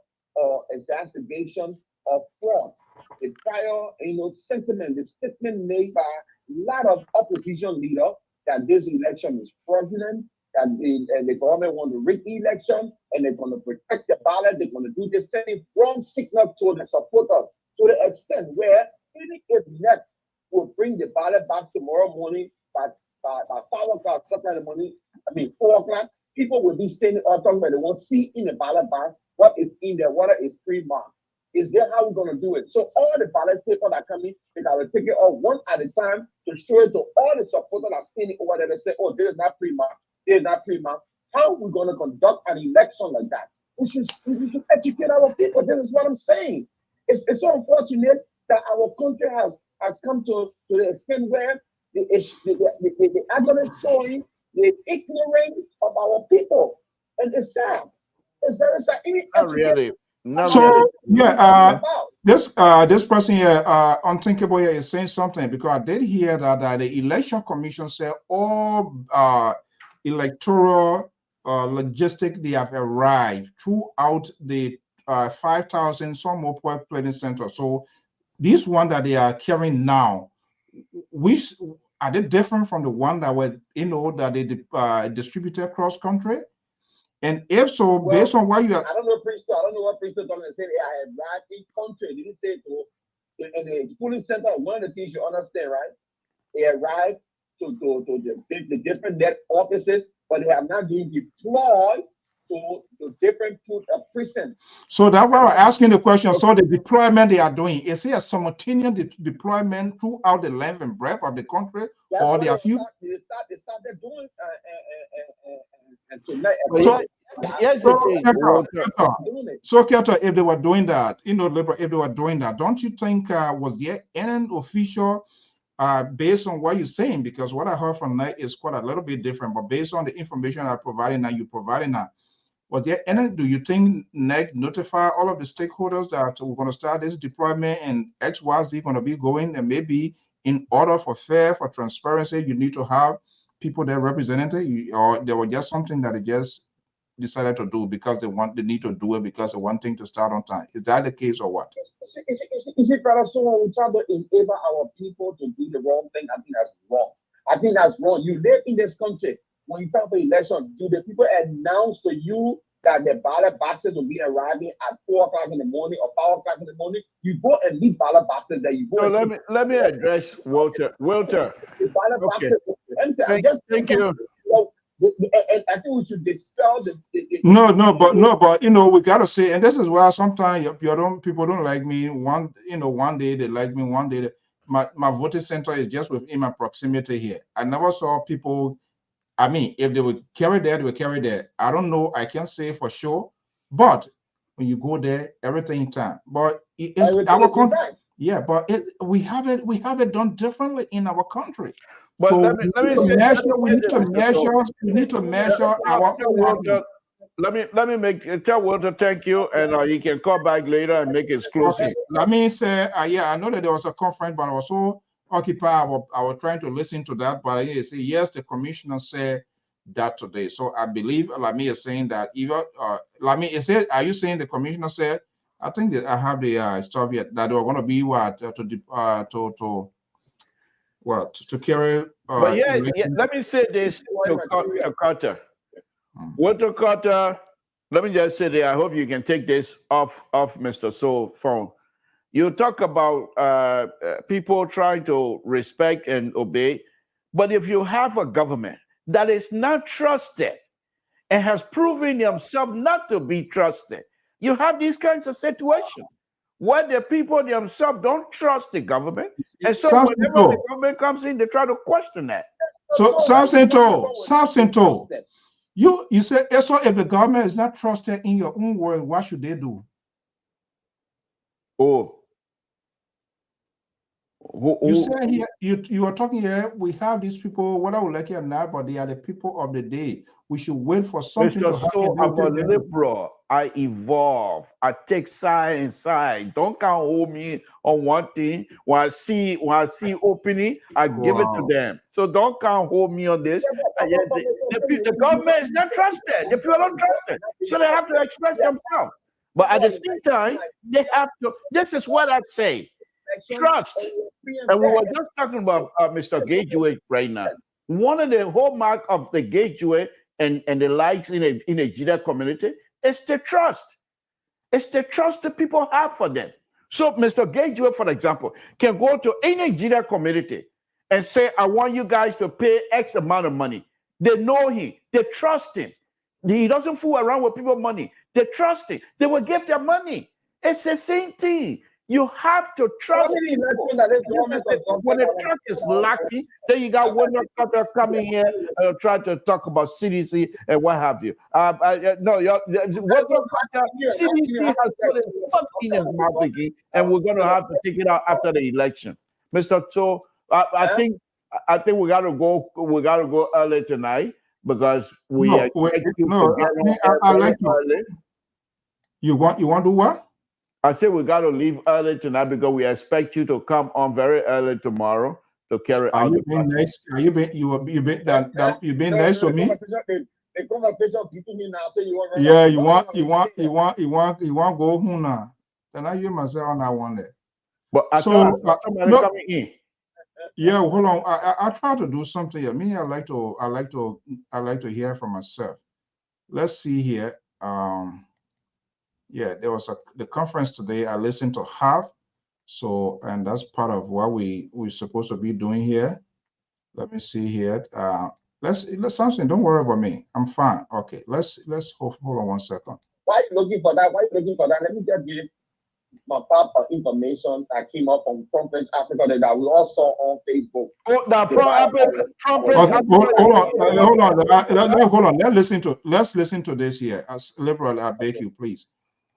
exacerbation of fraud. The prior, sentiment, the statement made by a lot of opposition leaders that this election is fraudulent, that the government want to rig the election, and they're going to protect the ballot, they're going to do this, sending wrong signal to the supporters, to the extent where even if NEC will bring the ballot back tomorrow morning by 5 o'clock, sometime in the morning, 4 o'clock, people will be standing or talking about they won't see in the ballot box what is in there, whether it's pre-marked. Is there how we're going to do it? So all the ballot papers that come in, they got to take it off one at a time to show it to all the supporters that are standing over there to say, oh, this is not pre-marked, this is not pre-marked. How are we going to conduct an election like that? We should educate our people. This is what I'm saying. It's so unfortunate that our country has come to the extent where the evidence showing the ignorance of our people. And it's sad. It's very sad. Not really. So yeah, this person here, Unthinkable here, is saying something, because I did hear that the Election Commission said all electoral logistics, they have arrived throughout the 5,000 some more polling centers. So this one that they are carrying now, which are they different from the one that were that they distributed across country? And if so, based on what you are, I don't know Princeton. I don't know what Princeton told me. Said I had arrived in country. They didn't say to in the polling center. One of the things you understand, right? They arrived to the different net offices, but they have not been deployed to different precincts. So that's why I'm asking the question. So the deployment they are doing, is it a simultaneous deployment throughout the length and breadth of the country, or they are few? They started doing tonight. So, yes, so Keto, if they were doing that, if they were doing that, don't you think was there any official, based on what you're saying? Because what I heard from NEC is quite a little bit different, but based on the information I'm providing now, you're providing now. Was there any, do you think NEC notify all of the stakeholders that we're going to start this deployment and XYZ going to be going, and maybe in order for fair, for transparency, you need to have people that represented you, or there was just something that they just decided to do because they need to do it because they want things to start on time? Is that the case or what? Is it rather so when we try to enable our people to do the wrong thing? I think that's wrong. I think that's wrong. You live in this country. When you come for election, do the people announce to you that the ballot boxes will be arriving at 4 o'clock in the morning or 5 o'clock in the morning? You go and leave ballot boxes that you go. So let me address Walter. Walter. The ballot boxes empty. Thank you. And I think we should dispel the No, but you know, we gotta say, and this is why sometimes people don't like me. One day they like me, one day my voting center is just within my proximity here. I never saw people. I mean, if they would carry there, they would carry there. I don't know. I can't say for sure. But when you go there, everything in time. But it's our country. Yeah, but we have it done differently in our country. But so we need to measure our. Let me tell Walter thank you, and he can call back later and make it exclusive. Okay. Let me say, yeah, I know that there was a conference, but also occupied. I was trying to listen to that, but I say yes, the commissioner said that today. So I believe Lami is saying that either Lami is it. Are you saying the commissioner said? I think that I have the stuff yet that they were going to be what to carry. But yeah, let me say this to Carter. Walter Carter, let me just say that I hope you can take this off Mr. Soul's phone. You talk about people trying to respect and obey, but if you have a government that is not trusted and has proven themselves not to be trusted, you have these kinds of situations where the people themselves don't trust the government, and so whenever the government comes in, they try to question that. So Samson told you say, so if the government is not trusted in your own word, what should they do? You say here, you are talking here, we have these people, whether we like it or not, but they are the people of the day. We should wait for something to happen. So I'm a liberal. I evolve. I take side and side. Don't count hold me on one thing. When I see opening, I give it to them. So don't count hold me on this. The government is not trusted. The people don't trust it. So they have to express themselves. But at the same time, they have to. This is what I say. Trust. And we were just talking about Mr. Gateway right now. One of the hallmark of the Gateway and the likes in a Jida community is the trust. It's the trust that people have for them. So Mr. Gateway, for example, can go to any Jida community and say, I want you guys to pay X amount of money. They know him. They trust him. He doesn't fool around with people's money. They trust him. They will give their money. It's the same thing. You have to trust people. When a truck is lacking, then you got one cutter coming here and try to talk about CDC and what have you. CDC has put a fuck in his mouth again, and we're going to have to take it out after the election. Mr. Cho, I think we got to go. We got to go early tonight because we. I like to. You want to do what? I said we got to leave early tonight because we expect you to come on very early tomorrow to carry out. You been nice? You've been nice to me. The conversation between me now. Say you want. Yeah, you want go home now. Then I hear myself on that one there. But somebody coming in. Yeah, hold on. I try to do something here. Me, I like to hear from myself. let's see here. Yeah, there was the conference today. I listened to half. So, and that's part of what we're supposed to be doing here. Let me see here. Let's Samson, don't worry about me. I'm fine. Okay, let's hold on 1 second. Why you looking for that? Why you looking for that? Let me just give my pop information that came up from Front Africa that we all saw on Facebook. Oh, that from Hold on. Let's listen to this here. As liberal, I beg you, please.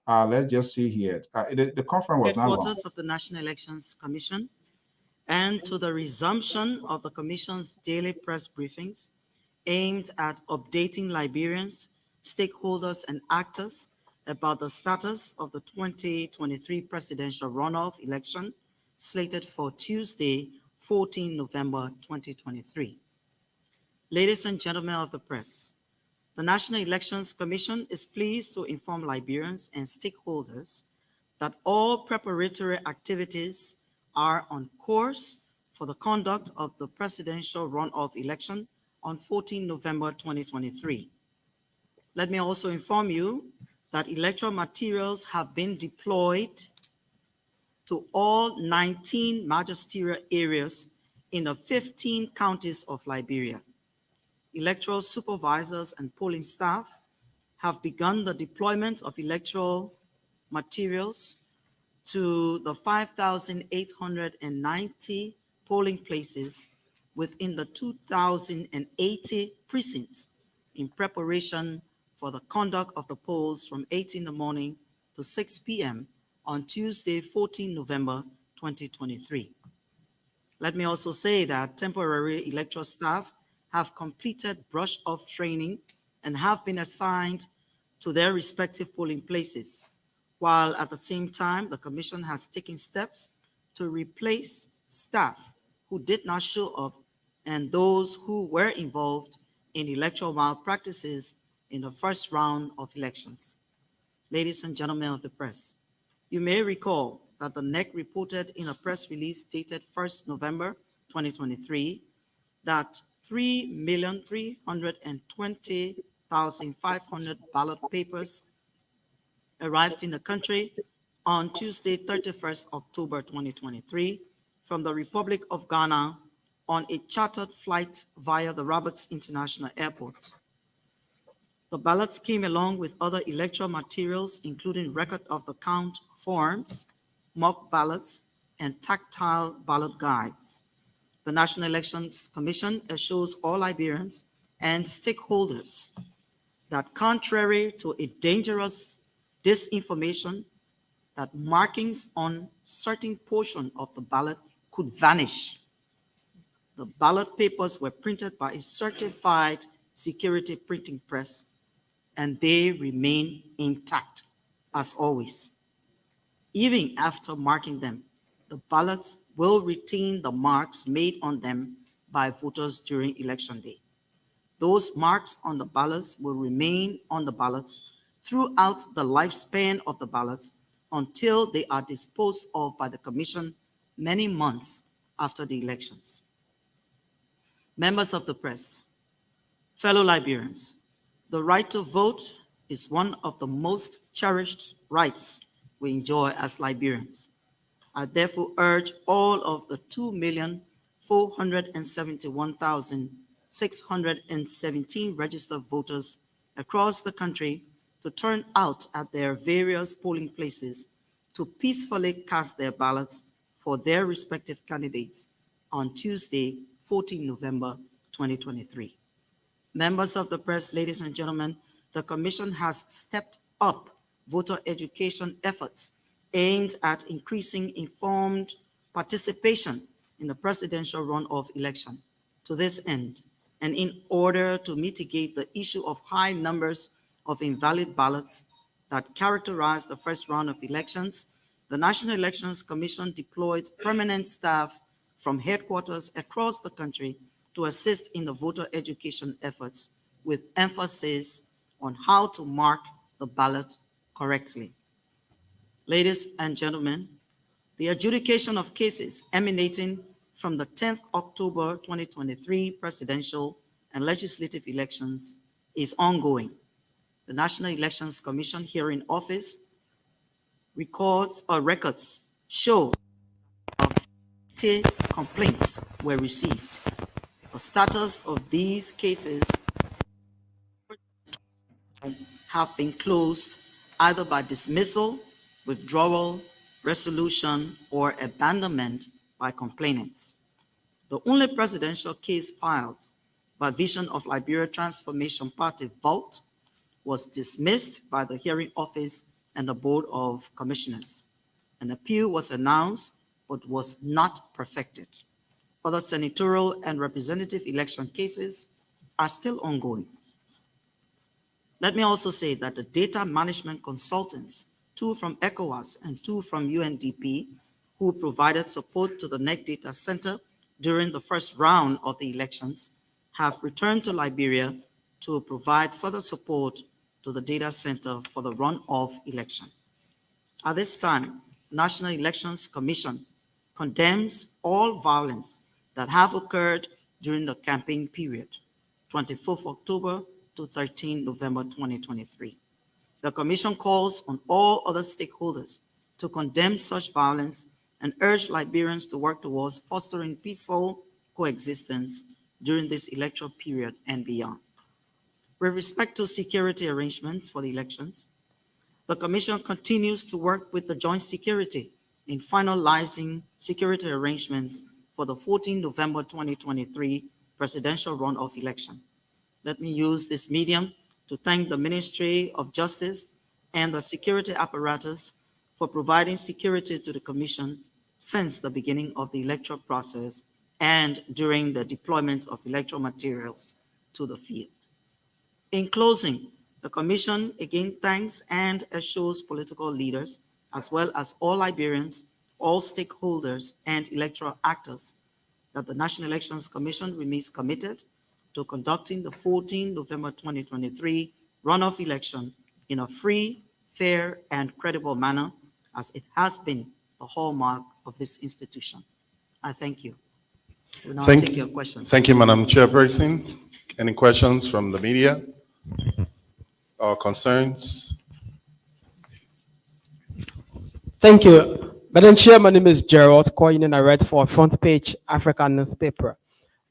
Let's just see here. The conference was not long. Headquarters of the National Elections Commission, and to the resumption of the Commission's daily press briefings aimed at updating Liberians, stakeholders, and actors about the status of the 2023 presidential runoff election slated for Tuesday, 14 November 2023. Ladies and gentlemen of the press, the National Elections Commission is pleased to inform Liberians and stakeholders that all preparatory activities are on course for the conduct of the presidential runoff election on 14 November 2023. Let me also inform you that electoral materials have been deployed to all 19 magisterial areas in the 15 counties of Liberia. Electoral supervisors and polling staff have begun the deployment of electoral materials to the 5,890 polling places within the 2,080 precincts in preparation for the conduct of the polls from 8 in the morning to 6 p.m. on Tuesday, 14 November 2023. Let me also say that temporary electoral staff have completed brush-off training and have been assigned to their respective polling places, while at the same time, the Commission has taken steps to replace staff who did not show up and those who were involved in electoral malpractices in the first round of elections. Ladies and gentlemen of the press, you may recall that the NEC reported in a press release dated 1st November 2023 that 3,320,500 ballot papers arrived in the country on Tuesday, 31st October 2023 from the Republic of Ghana on a chartered flight via the Roberts International Airport. The ballots came along with other electoral materials, including record of the count forms, mock ballots, and tactile ballot guides. The National Elections Commission assures all Liberians and stakeholders that contrary to a dangerous disinformation that markings on certain portion of the ballot could vanish, the ballot papers were printed by a certified security printing press, and they remain intact as always. Even after marking them, the ballots will retain the marks made on them by voters during election day. Those marks on the ballots will remain on the ballots throughout the lifespan of the ballots until they are disposed of by the Commission many months after the elections. Members of the press, fellow Liberians, the right to vote is one of the most cherished rights we enjoy as Liberians. I therefore urge all of the 2,471,617 registered voters across the country to turn out at their various polling places to peacefully cast their ballots for their respective candidates on Tuesday, 14 November 2023. Members of the press, ladies and gentlemen, the Commission has stepped up voter education efforts aimed at increasing informed participation in the presidential runoff election. To this end, and in order to mitigate the issue of high numbers of invalid ballots that characterized the first round of elections, the National Elections Commission deployed permanent staff from headquarters across the country to assist in the voter education efforts, with emphasis on how to mark the ballot correctly. Ladies and gentlemen, the adjudication of cases emanating from the 10th October 2023 presidential and legislative elections is ongoing. The National Elections Commission hearing office records show 50 complaints were received. The status of these cases have been closed either by dismissal, withdrawal, resolution, or abandonment by complainants. The only presidential case filed by Vision of Liberia Transformation Party VOLT was dismissed by the hearing office and the Board of Commissioners. An appeal was announced but was not perfected. Other senatorial and representative election cases are still ongoing. Let me also say that the data management consultants, 2 from ECOWAS and 2 from UNDP, who provided support to the NEC Data Center during the first round of the elections, have returned to Liberia to provide further support to the data center for the runoff election. At this time, National Elections Commission condemns all violence that have occurred during the campaign period, 24th October to 13 November 2023. The Commission calls on all other stakeholders to condemn such violence and urge Liberians to work towards fostering peaceful coexistence during this electoral period and beyond. With respect to security arrangements for the elections, the Commission continues to work with the Joint Security in finalizing security arrangements for the 14 November 2023 presidential runoff election. Let me use this medium to thank the Ministry of Justice and the security apparatus for providing security to the Commission since the beginning of the electoral process and during the deployment of electoral materials to the field. In closing, the Commission again thanks and assures political leaders, as well as all Liberians, all stakeholders, and electoral actors, that the National Elections Commission remains committed to conducting the 14 November 2023 runoff election in a free, fair, and credible manner, as it has been the hallmark of this institution. I thank you. We'll now take your questions. Thank you, Madam Chairperson. Any questions from the media or concerns? Thank you. Madam Chair, my name is Gerald Coyne and I write for Front Page African newspaper.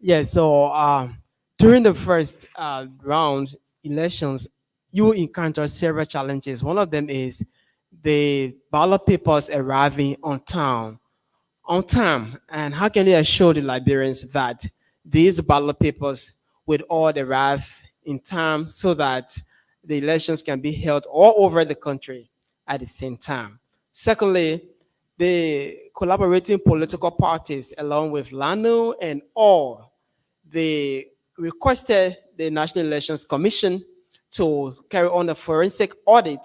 Yes, so during the first round elections, you encounter several challenges. One of them is the ballot papers arriving on time. And how can they assure the Liberians that these ballot papers would all arrive in time so that the elections can be held all over the country at the same time? Secondly, the collaborating political parties, along with LANU and all, they requested the National Elections Commission to carry on a forensic audit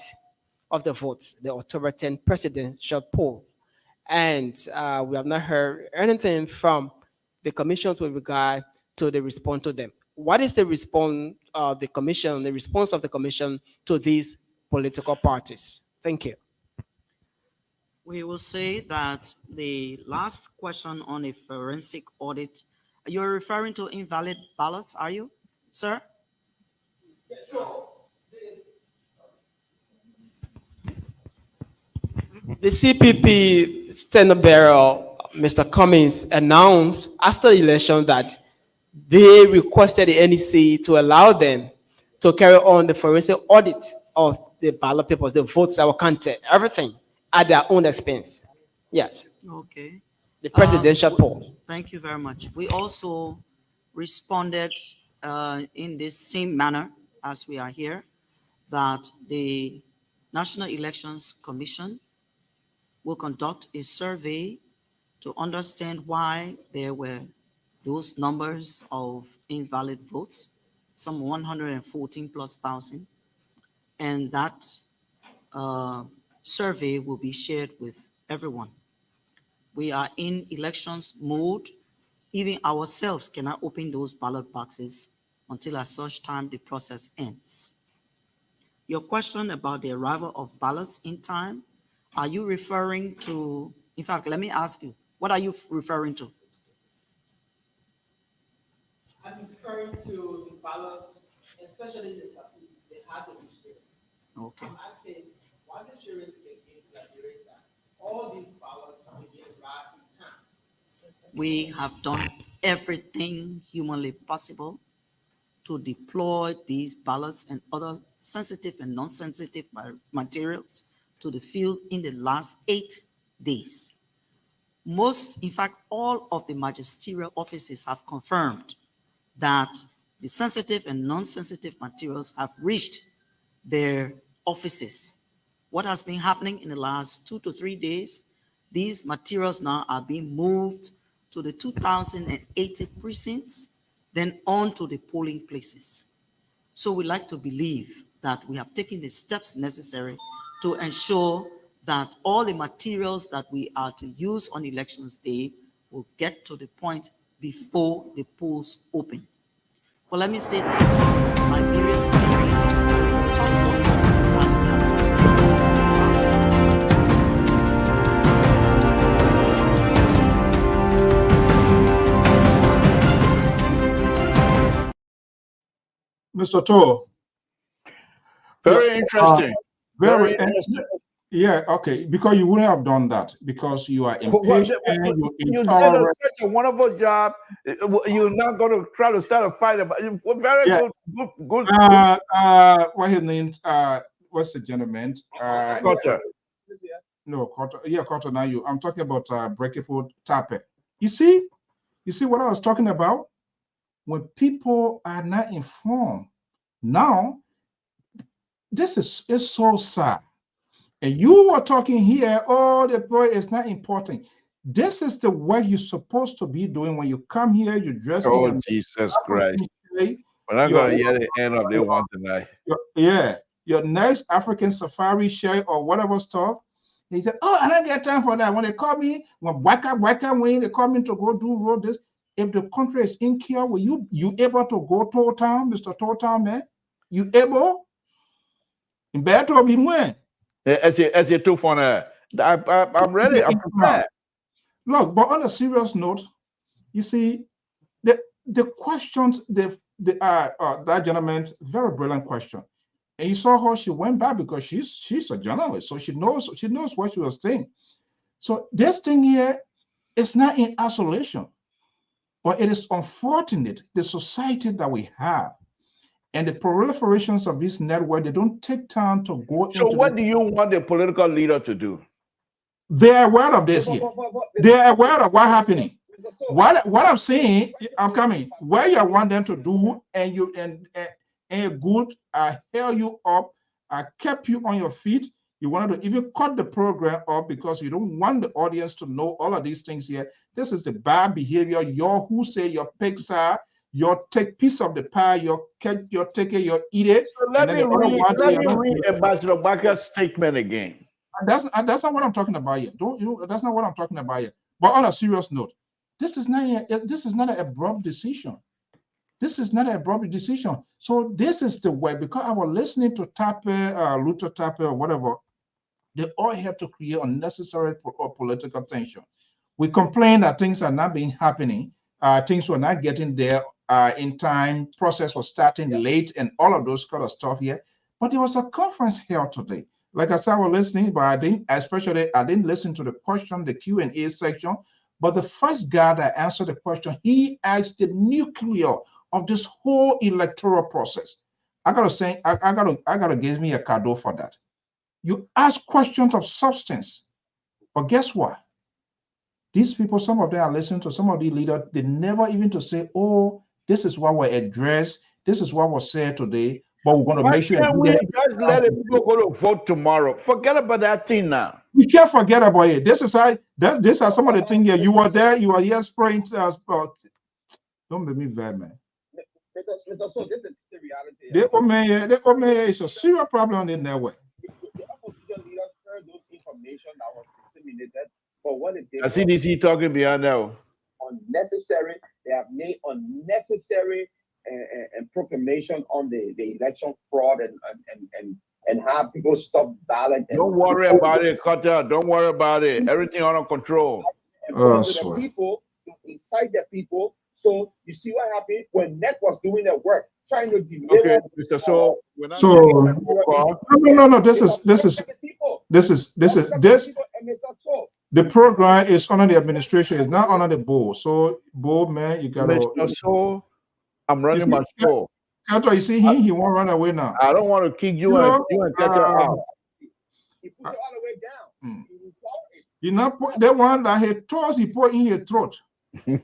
of the votes, the October 10 presidential poll. And we have not heard anything from the commissions with regard to the response to them. What is the response of the commission, the response of the commission to these political parties? Thank you. We will say that the last question on a forensic audit, you're referring to invalid ballots, are you, sir? Yes, so the CPP standard bearer, Mr. Cummings, announced after the election that they requested the NEC to allow them to carry on the forensic audit of the ballot papers, the votes that were counted, everything at their own expense. Yes. Okay. The presidential poll. Thank you very much. We also responded in this same manner as we are here, that the National Elections Commission will conduct a survey to understand why there were those numbers of invalid votes, some 114 plus thousand, and that survey will be shared with everyone. We are in elections mode. Even ourselves cannot open those ballot boxes until at such time the process ends. Your question about the arrival of ballots in time, are you referring to, in fact, let me ask you, what are you referring to? I'm referring to the ballots, especially the Southeast. They Okay. What the sheriff against Liberia is that all these ballots are being wrapped in time. We have done everything humanly possible to deploy these ballots and other sensitive and non-sensitive materials to the field in the last 8 days. Most, in fact, all of the magisterial offices have confirmed that the sensitive and non-sensitive materials have reached their offices. What has been happening in the last 2 to 3 days, these materials now are being moved to the 2,080 precincts, then on to the polling places. So we like to believe that we have taken the steps necessary to ensure that all the materials that we are to use on elections day will get to the point before the polls open. Well, let me say this, Liberia is still in a tough one as we have Mr. Toll. Very interesting. Very Very interesting. Yeah, okay, because you wouldn't have done that because you are impatient, you're You did intolerant. such a wonderful job. You're not going to try to start a fight about it. Very Yeah. good. What's his name? What's the gentleman? Carter. No, Carter. Yeah, Carter. Now I'm talking about Breakable Tape. You see what I was talking about? When people are not informed, now this is so sad. And you were talking here, oh, the boy is not important. This is the work you're supposed to be doing when you come here, you dress in your Jesus Christ. We're not going to hear the end of the one tonight. Your nice African safari shirt or whatever stuff. He said, oh, I don't get time for that. When they call me, when they call me to go do road this. If the country is in care, will you able to go to town, Mr. Town man? You able? In better to be when? As a too funny. I'm ready. I'm prepared. Look, but on a serious note, you see, the questions, that gentleman, very brilliant question. And you saw how she went back because she's a journalist, so she knows what she was saying. So this thing here is not in isolation, but it is unfortunate the society that we have and the proliferations of this network. They don't take time to go into. So what do you want the political leader to do? They're aware of this here. They're aware of what's happening. What I'm saying, I'm coming. Where you want them to do, and good, I held you up, I kept you on your feet. You wanted to even cut the program up because you don't want the audience to know all of these things here. This is the bad behavior. Your who say your Pixar, your take piece of the pie, your take it, your eat it. So let me read Ambassador Baker's statement again. That's not what I'm talking about yet. That's not what I'm talking about yet. But on a serious note, this is not an abrupt decision. This is not an abrupt decision. So this is the way, because I was listening to Luther Tappe or whatever, they all have to create unnecessary political tension. We complain that things are not happening. Things were not getting there in time. Process was starting late and all of those kind of stuff here. But there was a conference held today. Like I said, I was listening, but I didn't listen to the question, the Q&A section. But the first guy that answered the question, he asked the nucleus of this whole electoral process. I gotta give me a cadeau for that. You ask questions of substance, but guess what? These people, some of them are listening to some of the leaders, they never even to say, oh, this is what we addressed, this is what was said today, but we're going to make sure. Why can't we just let people go to vote tomorrow? Forget about that thing now. We can't forget about it. This is some of the things here. You were there, you were here spraying. Don't make me very man. So this is the reality. It's a serious problem in that way. The opposition leaders heard those information that was disseminated, but what it did. I see CDC talking beyond now. Unnecessary. They have made unnecessary and proclamation on the election fraud and have people stop ballot. Don't worry about it, Carter. Don't worry about it. Everything under control. And the people, to incite the people. So you see what happened when NET was doing their work. trying to delay. Okay, Mr. So we're not So no. This the program is under the administration. It's not under the board. So board man, you gotta. Mr. So I'm running my show. Kato, you see he won't run away now. I don't want to kick you and Tete out. He put it all the way down. You know, the one that he toss, he put in your throat. You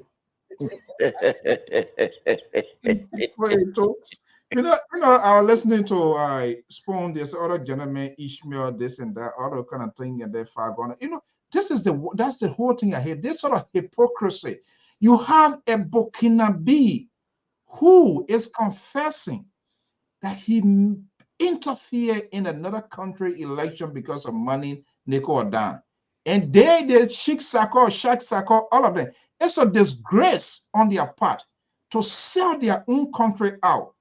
know, I was listening to Spoon, this other gentleman, Ishmael, this and that, other kind of thing, and then 500. You know, that's the whole thing I hate. This sort of hypocrisy. You have a Burkinabe who is confessing that he interfered in another country election because of money, nickel or dime. And they did Shak Sako, all of them. It's a disgrace on their part to sell their own country out.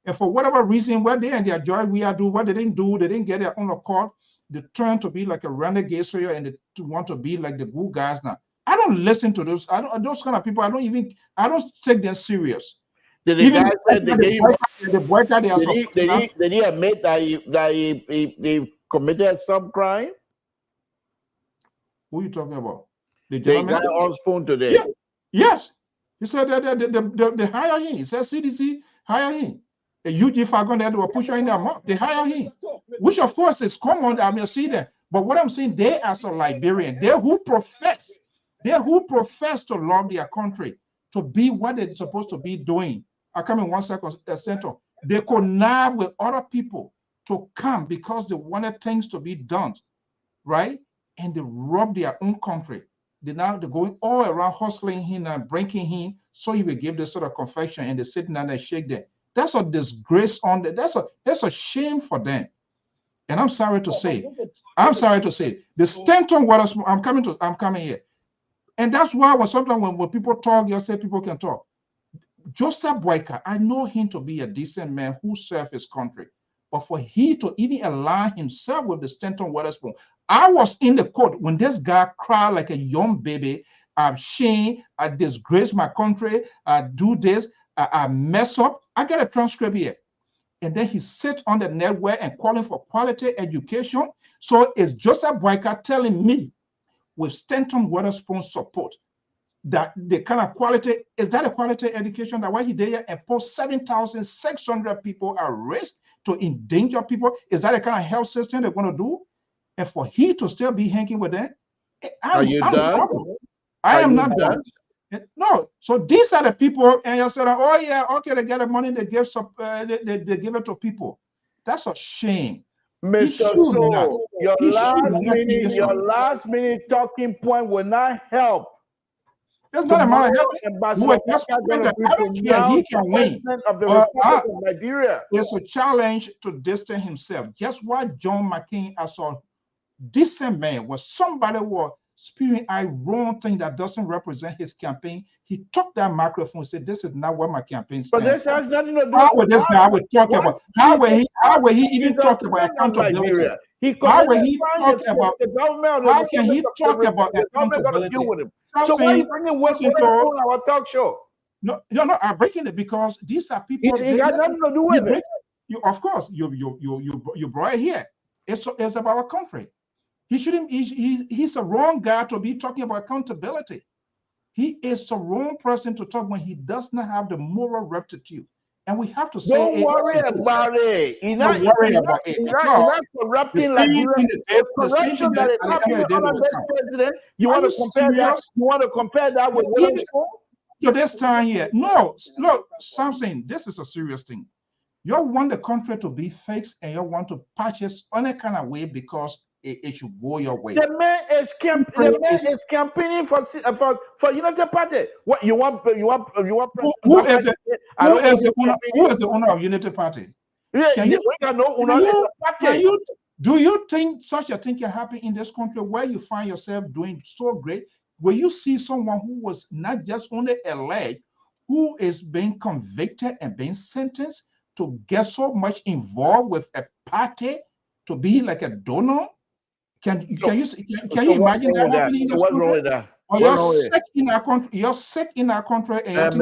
And for whatever reason, what they and their joy we are doing, what they didn't get their own accord. They turn to be like a renegade soldier and they want to be like the good guys now. I don't listen to those. Those kind of people. I don't take them serious. Did the guy say the boycott? Did he admit that he committed some crime? Who are you talking about? The guy on Spoon today. Yeah. Yes. He said that they hire him. He said CDC hire him. The UG Fagon that were pushing in their mouth, they hire him. Which of course is common. I mean, see them. But what I'm saying, they as a Liberian, they who profess to love their country, to be what they're supposed to be doing. I come in 1 second, Center. They connive with other people to come because they wanted things to be done, right? And they rob their own country. They're going all around hustling him and breaking him, so you will give this sort of confession and they're sitting down and shake them. That's a disgrace on them. That's a shame for them. And I'm sorry to say, the Stanton Waters, I'm coming here. And that's why sometimes when people talk, you say people can talk. Joseph Boyka, I know him to be a decent man who served his country. But for he to even align himself with the Stanton Waterspoon, I was in the court when this guy cried like a young baby. I'm ashamed, I disgrace my country, I do this, I mess up. I got a transcript here. And then he sits on the network and calling for quality education. So it's Joseph Boyka telling me with Stanton Waterspoon support that the kind of quality, is that a quality education that why he did and post 7,600 people at risk to endanger people? Is that the kind of health system they're going to do? And for he to still be hanging with them, I'm done? I am not done. No, so these are the people, and you said, oh yeah, okay, they get the money, they give they give it to people. That's a shame. Mr. So, your last minute talking point will not help. It's not a matter of I don't care. He can win. It's a challenge to distance himself. Just what John McCain as a decent man was somebody was spewing a wrong thing that doesn't represent his campaign. He took that microphone and said, "This is not what my campaign stands." But this has nothing to do. How would this guy would talk about? How will he even talk about accountability? How will he talk about the government? How can he talk about accountability? So why are you bringing what's on our talk show? No, I'm breaking it because these are people. It got nothing to do with it. Of course, you brought it here. It's about our country. He shouldn't. He's a wrong guy to be talking about accountability. He is the wrong person to talk when he does not have the moral rectitude. And we have to say, don't worry about it. You're not corrupting like corruption that is happening under this president. You want to compare that? You want to compare that with Williamsburg? So this time here, no, look, Samson, this is a serious thing. You want the country to be fixed, and you want to patch it on a kind of way because it should go your way. The man is campaigning for United Party. What you want? Who is the owner of United Party? Do you think such a thing can happen in this country where you find yourself doing so great? Where you see someone who was not just only alleged, who is being convicted and being sentenced to get so much involved with a party to be like a donor? Can you imagine that happening in this country? You're sick in our country. You're sick in our country. And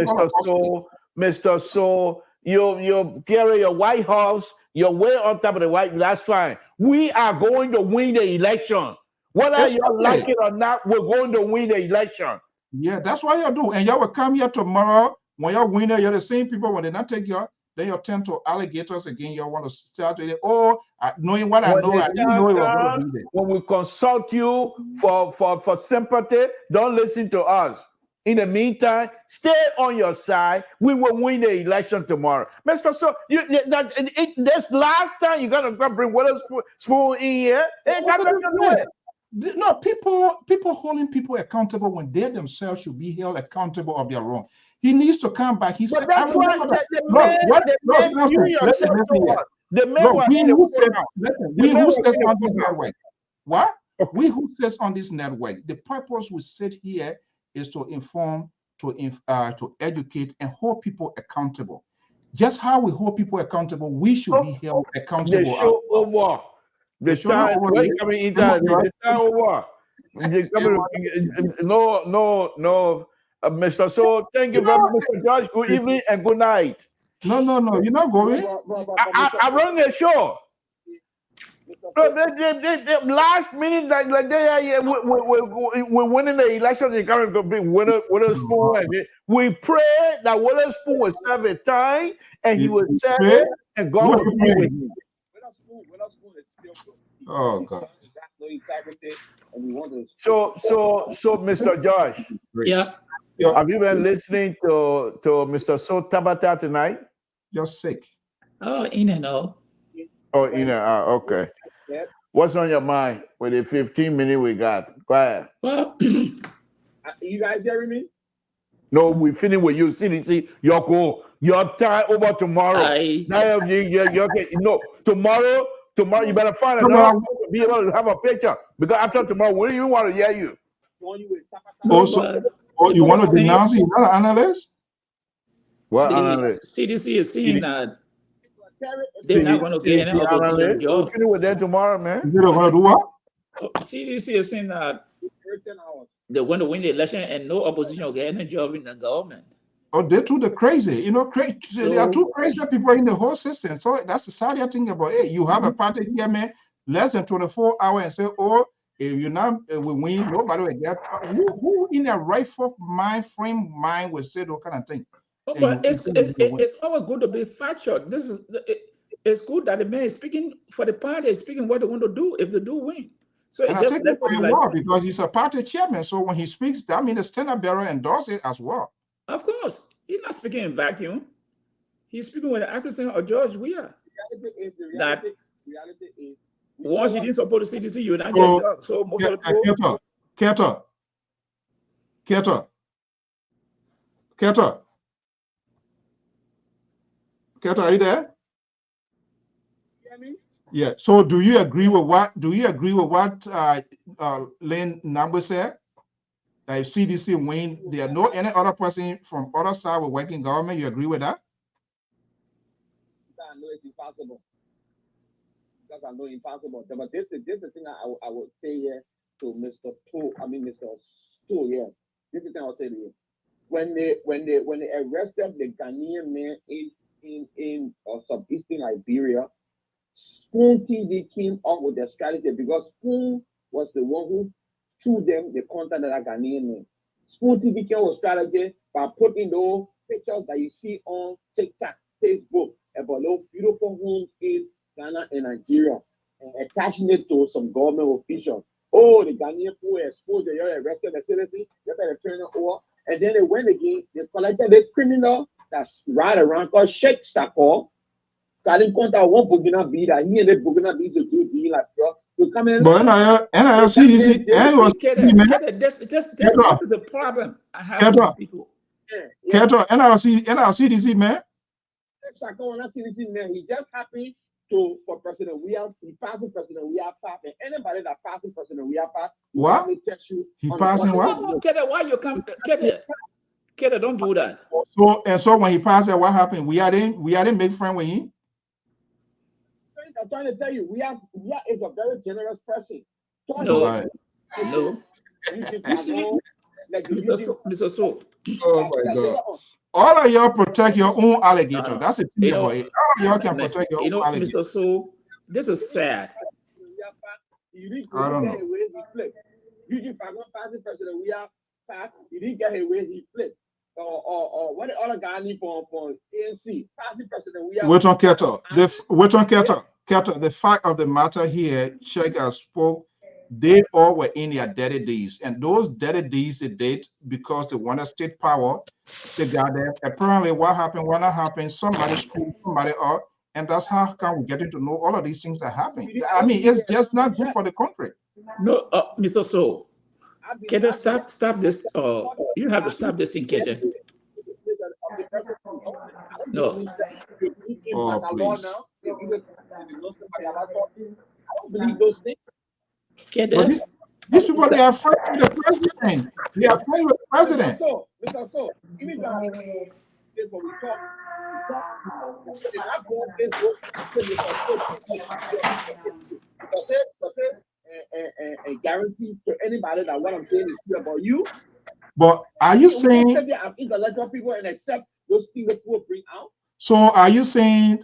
Mr. So, you carry your White House, you're way on top of the White. That's fine. We are going to win the election. Whether you like it or not, we're going to win the election. Yeah, that's what you do. And y'all will come here tomorrow. When y'all win it, you're the same people. When they not take you, then you turn to alligators again. You want to start with it. Oh, knowing what I know, I didn't know it was going to be there. When we consult you for sympathy, don't listen to us. In the meantime, stay on your side. We will win the election tomorrow. Mr. So, this last time you're going to bring Witherspoon in here, ain't got nothing to do with it. No, people holding people accountable when they themselves should be held accountable of their wrong. He needs to come back. He said, that's why we who says on this network, what? We who says on this network, the purpose we sit here is to inform, to educate, and hold people accountable. Just how we hold people accountable, we should be held accountable. The show over. The time coming in time. The time over. No, Mr. So, thank you very much, Mr. George. Good evening and good night. No, you're not going. I run the show. No, the last minute, we're winning the election. They can't go bring Witherspoon. We pray that Witherspoon will serve a time, and he will serve it, and God will be with him. Oh God. So, Mr. Josh. Yeah. Have you been listening to Mr. So Tabata tonight? Just sick. Oh, in and out. Oh, in and out. Okay. What's on your mind with the 15 minutes we got? Go ahead. Well, you guys hearing me? No, we finish with you. CDC, your time over tomorrow. No, tomorrow you better find another to be able to have a picture. Because after tomorrow, we don't even want to hear you. Also, you want to denounce it? You're not an analyst? What the analyst? CDC is saying that they're not going to get any opposition job. We'll finish with that tomorrow, man. You're going to do what? CDC is saying that they're going to win the election and no opposition will get any job in the government. Oh, they're too crazy. There are two crazy people in the whole system. So that's the sad thing about it. You have a party here, man, less than 24 hours and say, oh, if you now we win, nobody will get. Who in their rightful frame mind will say those kind of thing? But it's always good to be factual. It's good that the man is speaking for the party, speaking what they want to do if they do win. So and I take it for well because he's a party chairman. So when he speaks, that means the standard bearer endorses it as well. Of course, he's not speaking in vacuum. He's speaking with the accuracy of George Weah. Reality is once you didn't support the CDC, you not get jobs. So most of the people. Keto, are you there? Yeah. So do you agree with what Lynn Nambo said? If CDC win, there are no any other person from other side will work in government. You agree with that? I know it's impossible. Because I know it's impossible. But this is the thing I would say here to Mr. Stu, yeah. This is the thing I would say to you. When they arrested the Ghanaian man in southeastern Liberia, Spoon TV came up with their strategy because Spoon was the one who threw them the contact of that Ghanaian man. Spoon TV came up with strategy by putting those pictures that you see on TikTok, Facebook, about those beautiful homes in Ghana and Nigeria, and attaching it to some government officials. Oh, the Ghanaian people exposed, you're arrested the citizen, you better turn it over. And then they went again, they collected the criminal that's right around called Sheikh Stakor. I didn't contact one Burkina Vida. He and the Burkina Vida to do like, bro. You come in. But NILC, that's the problem I have with people. NILC, man. Stakor, CDC man, he just happy for President Weah. He passing President Weah path, and anybody that passing President Weah path, what? He passing what? Why you come? Keda, don't do that. So when he passed it, what happened? We didn't make friends with him. I'm trying to tell you, Weah is a very generous person. No. Oh my God. all of y'all protect your own alligator. No. That's a thing You know, about it. All of y'all can protect your you own know, alligator. Mr. So, this is sad. I don't know. You just passing president, we are passed. You didn't get away, he flipped. Or what the other guy need for ANC passing president, we are. Wait on Keto. Keto, the fact of the matter here, Sheikh has spoke, they all were in their dirty days. And those dirty days they did because they wanted state power. They got there. Apparently, what happened, what not happened, somebody screwed somebody up. And that's how come we getting to know all of these things that happen. I mean, it's just not good for the country. No, Mr. So, Kete, stop this. You have to stop this thing, Kete. No. Oh, please. I don't believe those things. Kete. These people, they are afraid of the president. They are afraid of the president. Mr. So, even though this what we talk, a guarantee to anybody that what I'm saying is true about you. But are you saying intellectual people and accept those things that people bring out? So are you saying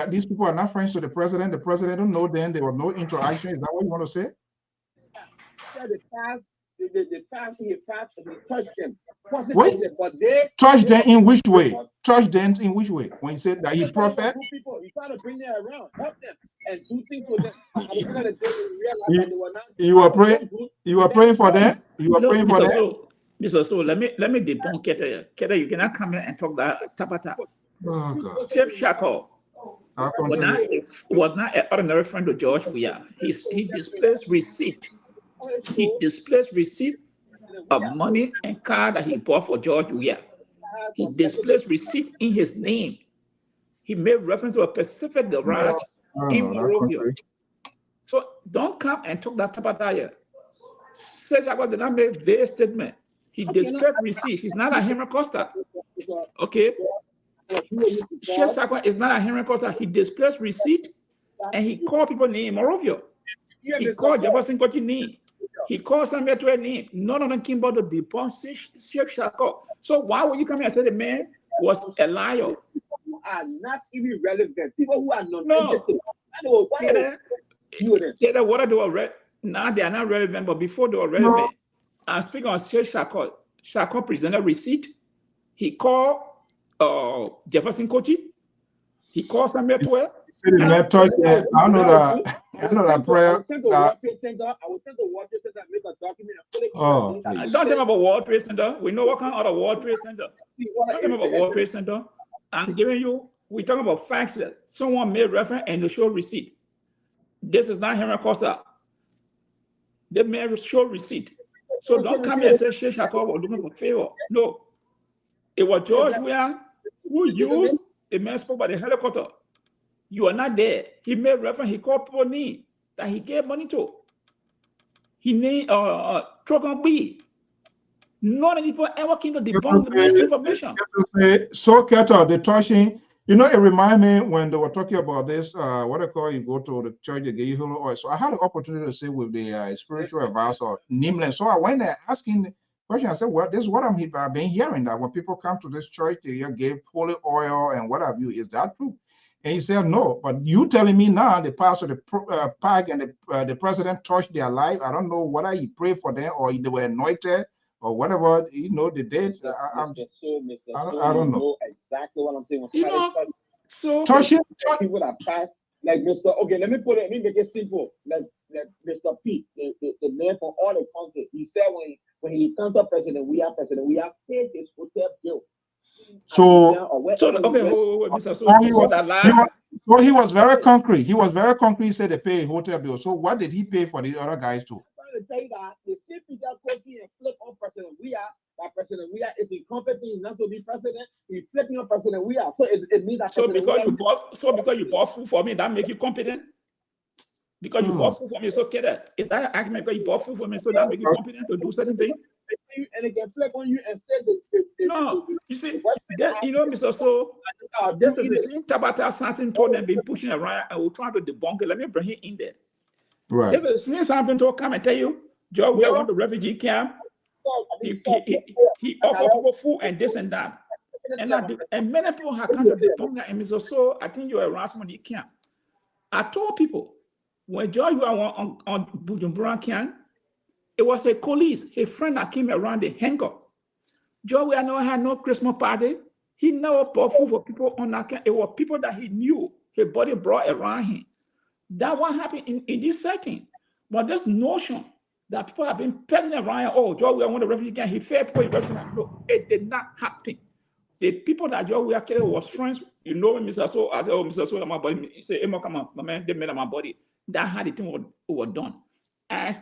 these people are not friends to the president? The president don't know them. There was no interaction. Is that what you want to say? The past, he touched them. Wait, but they touch them in which way? Touch them in which way? When you said that he prophet? People, you try to bring them around, help them, and do things with them. You were praying. You were praying for them. You were praying for them. Mr. So let me debunk Kete. Kete, you cannot come here and talk that tapata. Oh God. Chief Shako was not an ordinary friend of George Weah. He displays receipt. He displays receipt of money and car that he bought for George Weah. He displays receipt in his name. He made reference to a specific garage in Monrovia. So don't come and talk that tapata here. Say Shako did not make vague statement. He displayed receipt. He's not a Henry Costa. Okay? Chef Sakwa is not a Henry Costa. He displays receipt and he called people name Morovia. He called Jefferson Kochi name. He called Samuel to a name. None of them came about the debunk Chef Shako. So why would you come here and say the man was a liar? Who are not even relevant. People who are not what they were now they are not relevant, but before they were relevant. And speaking of Chef Shako, Shako presented receipt. He called Jefferson Kochi. He called Samuel Toer. I know that prayer. I will send the World Trade Center and make a document and put it don't tell me about World Trade Center. We know what kind of other World Trade Center. Don't tell me about World Trade Center. I'm giving you, we're talking about facts that someone made reference and they show receipt. This is not Henry Costa. They made show receipt. So don't come here and say Sheikh Shako was looking for favor. No. It was George Weah who used the man spoke by the helicopter. You are not there. He made reference, he called people name that he gave money to. He named Trocan B. None of the people ever came to debunk the man's information. So Keto, the touching, you know, it reminds me when they were talking about this, what I call you go to the church, they give you oil. So I had the opportunity to sit with the spiritual advisor, Nimlan. So I went there asking the question. I said, well, this is what I've been hearing, that when people come to this church, they give holy oil and what have you. Is that true? And he said, no. But you telling me now the pastor, the PAG and the president touched their life. I don't know whether he prayed for them or they were anointed or whatever, you know, they did. I don't know. Exactly what I'm saying. You know, so people that pass, like Mr. Okay, let me make it simple. Like Mr. P, the man from all the country, he said when he counter president, we have paid his hotel bill. So he was very concrete. He was very concrete. He said they pay a hotel bill. So what did he pay for the other guys too? To tell you that the same people coaching and flip on President President Weah is incompetent enough to be president. He's flipping on President Weah. So it means that because you bought food for me, that make you competent. Because you bought food for me, it's okay. That is that argument because you bought food for me, so that make you competent to do certain things. And they can flip on you and say no. You see, that, you know, Mr. So this is the same Tabata Samson told them been pushing around and we're trying to debunk it. Let me bring him in there. Right. If it's seen something to come and tell you, Joe, we are on the refugee camp. He offered people food and this and that. And many people have come to the and Mr. So I think you're around somebody camp. I told people when George were on Bujumbura camp, it was a colleague, a friend that came around the hangar. George had no Christmas party. He never bought food for people on that camp. It was people that he knew, his body brought around him. That what happened in this setting. But this notion that people have been peddling around, oh, George, we want the refugee camp. He failed people in refugee camp. No, it did not happen. The people that George actually was friends, you know, Mr. So, I said, oh, Mr. So, my body. He said, hey, come on, my man, they made my body. That's how the thing was done. As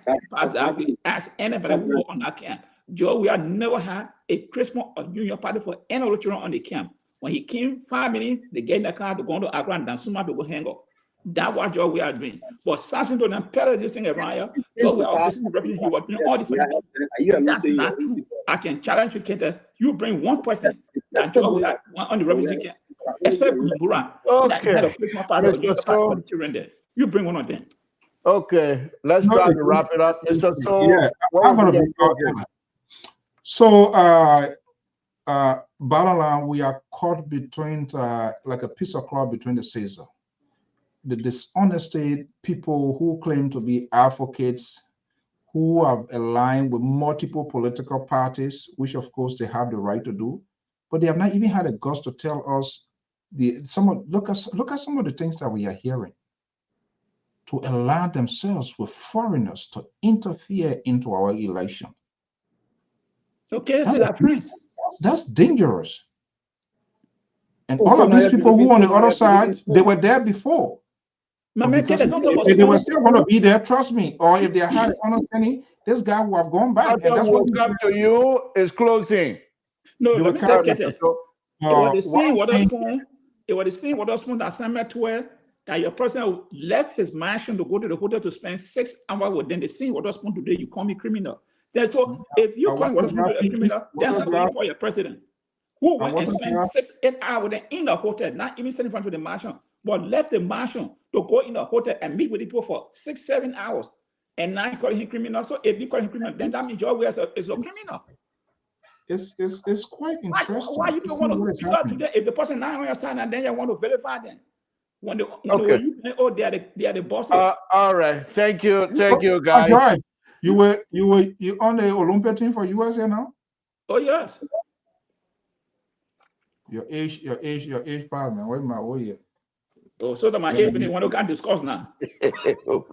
anybody who was on that camp, George, we had never had a Christmas or New Year party for any of the children on the camp. When he came 5 minutes, they get in the car to go to Accra and dance to go hang up. That's what George we are doing. But Samson told them, peddle this thing around here. George, we are facing the refugees. He was doing all different things. That's not true. I can challenge you, Kete. You bring one person that George we are on the refugee camp, especially Bujumbura, that had a Christmas party or New Year party for the children there. You bring one of them. Okay, let's try to wrap it up, Mr. So. Yeah, I'm gonna be talking. So, bottom line, we are caught between like a piece of cloth between the scissors. The dishonesty, people who claim to be advocates, who have aligned with multiple political parties, which of course they have the right to do, but they have not even had the guts to tell us look at some of the things that we are hearing. To allow themselves with foreigners to interfere into our election. Okay, so that friends. That's dangerous. And all of these people who on the other side, they were there before. If they were still going to be there, trust me, or if they had understanding, this guy will have gone back. And that's what will come to you is closing. No, let me take it. It was the same Waterspoon. It was the same Waterspoon that Samuel where that your person left his mansion to go to the hotel to spend 6 hours with them. The same Waterspoon today, you call me criminal. Then so if you call Waterspoon a criminal, then how do you call your president? Who went and spent 6, 8 hours with them in the hotel, not even sitting in front of the mansion, but left the mansion to go in the hotel and meet with the people for 6, 7 hours, and now you calling him criminal. So if you call him criminal, then that means your way is a criminal. It's quite interesting. Why you don't want to start today? If the person not on your side, and then you want to verify them. When they are the bosses. All right. Thank you, guys. Right. You on the Olympic team for USA now? Oh yes. Your age partner. Wait my oh yeah. Oh, so that my age when we can discuss now. We'll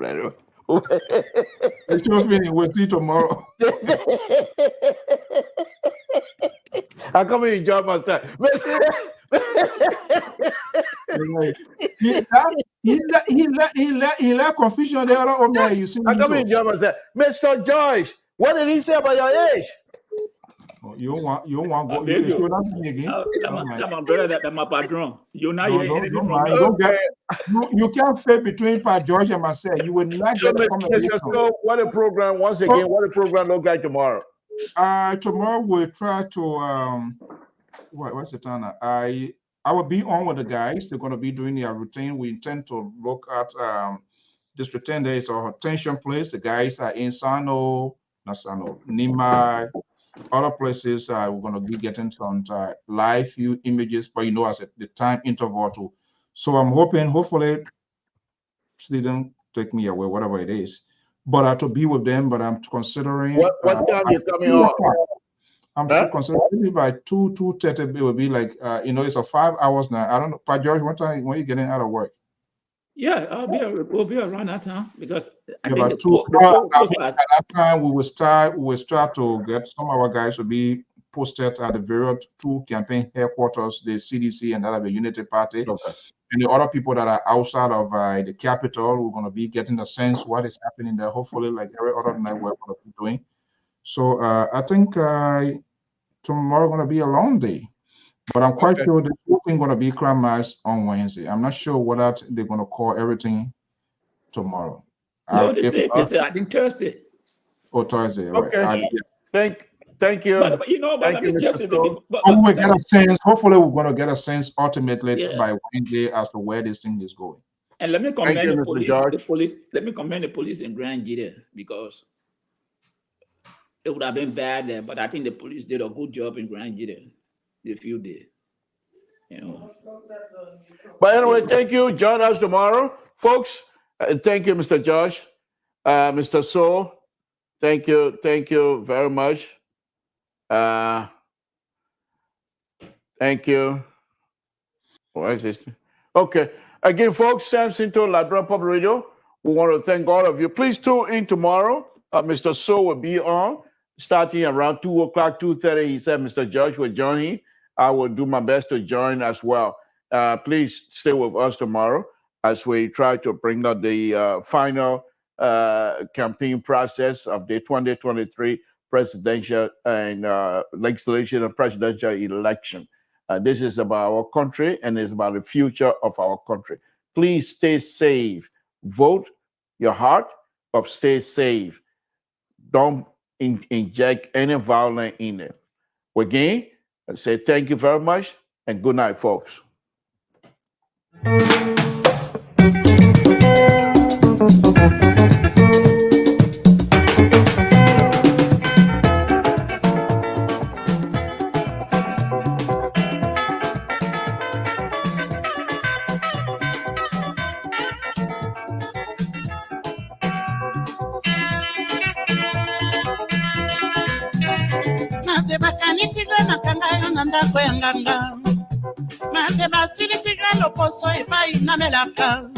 see tomorrow. I come and enjoy myself. He left confusion there. Oh man, you see. I come and enjoy myself. Mr. Joyce, what did he say about your age? Oh, you don't want go. You show that to me again. That's my brother. That's my patron. You're not hearing anything from me. You can't fit between Pat George and myself. You will not get the conversation. So what a program once again. What a program look like tomorrow? Tomorrow we'll try to what's the time? I will be on with the guys. They're going to be doing their routine. We intend to look at this routine. There is a attention place. The guys are in Nima, other places. We're going to be getting some live view images, but as the time interval too. So I'm hopefully, they don't take me away, whatever it is. But to be with them, but I'm considering what time you coming on? I'm still considering by 2:30 it will be like it's a 5 hours now. I don't know, Pat George, what time when you getting out of work? Yeah, we'll be around that time because I think at that time we will start to get some of our guys to be posted at the various 2 campaign headquarters, the CDC and that of the Unity Party. Okay. And the other people that are outside of the capital, we're going to be getting a sense what is happening there. Hopefully, like every other night, we're going to be doing. So I think tomorrow going to be a long day, but I'm quite sure the whole thing going to be crime mass on Wednesday. I'm not sure whether they're going to call everything tomorrow. No, they say I think Thursday. Oh, Thursday. Okay. Right. Thank you. But let me just say, we get a sense. Hopefully, we're going to get a sense ultimately by Wednesday as to where this thing is going. And let me commend the police. Let me commend the police in Grand Gita because it would have been bad there, but I think the police did a good job in Grand Gita. The few days. You know. But anyway, thank you. Join us tomorrow, folks. Thank you, Mr. Josh, Mr. So. Thank you very much. Thank you. What is this? Okay. Again, folks, Samson to LIBERIA Public Radio. We want to thank all of you. Please tune in tomorrow. Mr. So will be on starting around 2 o'clock, 2:30. He said Mr. Josh will join him. I will do my best to join as well. Please stay with us tomorrow as we try to bring out the final campaign process of the 2023 presidential and legislation and presidential election. This is about our country and it's about the future of our country. Please stay safe. Vote your heart, but stay safe. Don't inject any violence in it. Again, I say thank you very much and good night, folks. Maze bakanisigwe makangayo na ndako ya nganga. Maze basilisigwe loposo epai na melaka.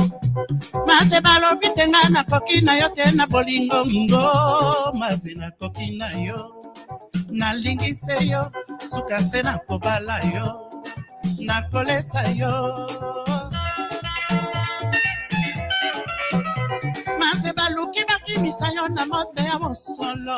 Maze balobi tenga na koki na yo te na bolingo ngo. Maze na koki na yo nalingise yo suka se na kobala yo nakolesa yo. Maze baluki bakimisa yo na mode ya mosolo.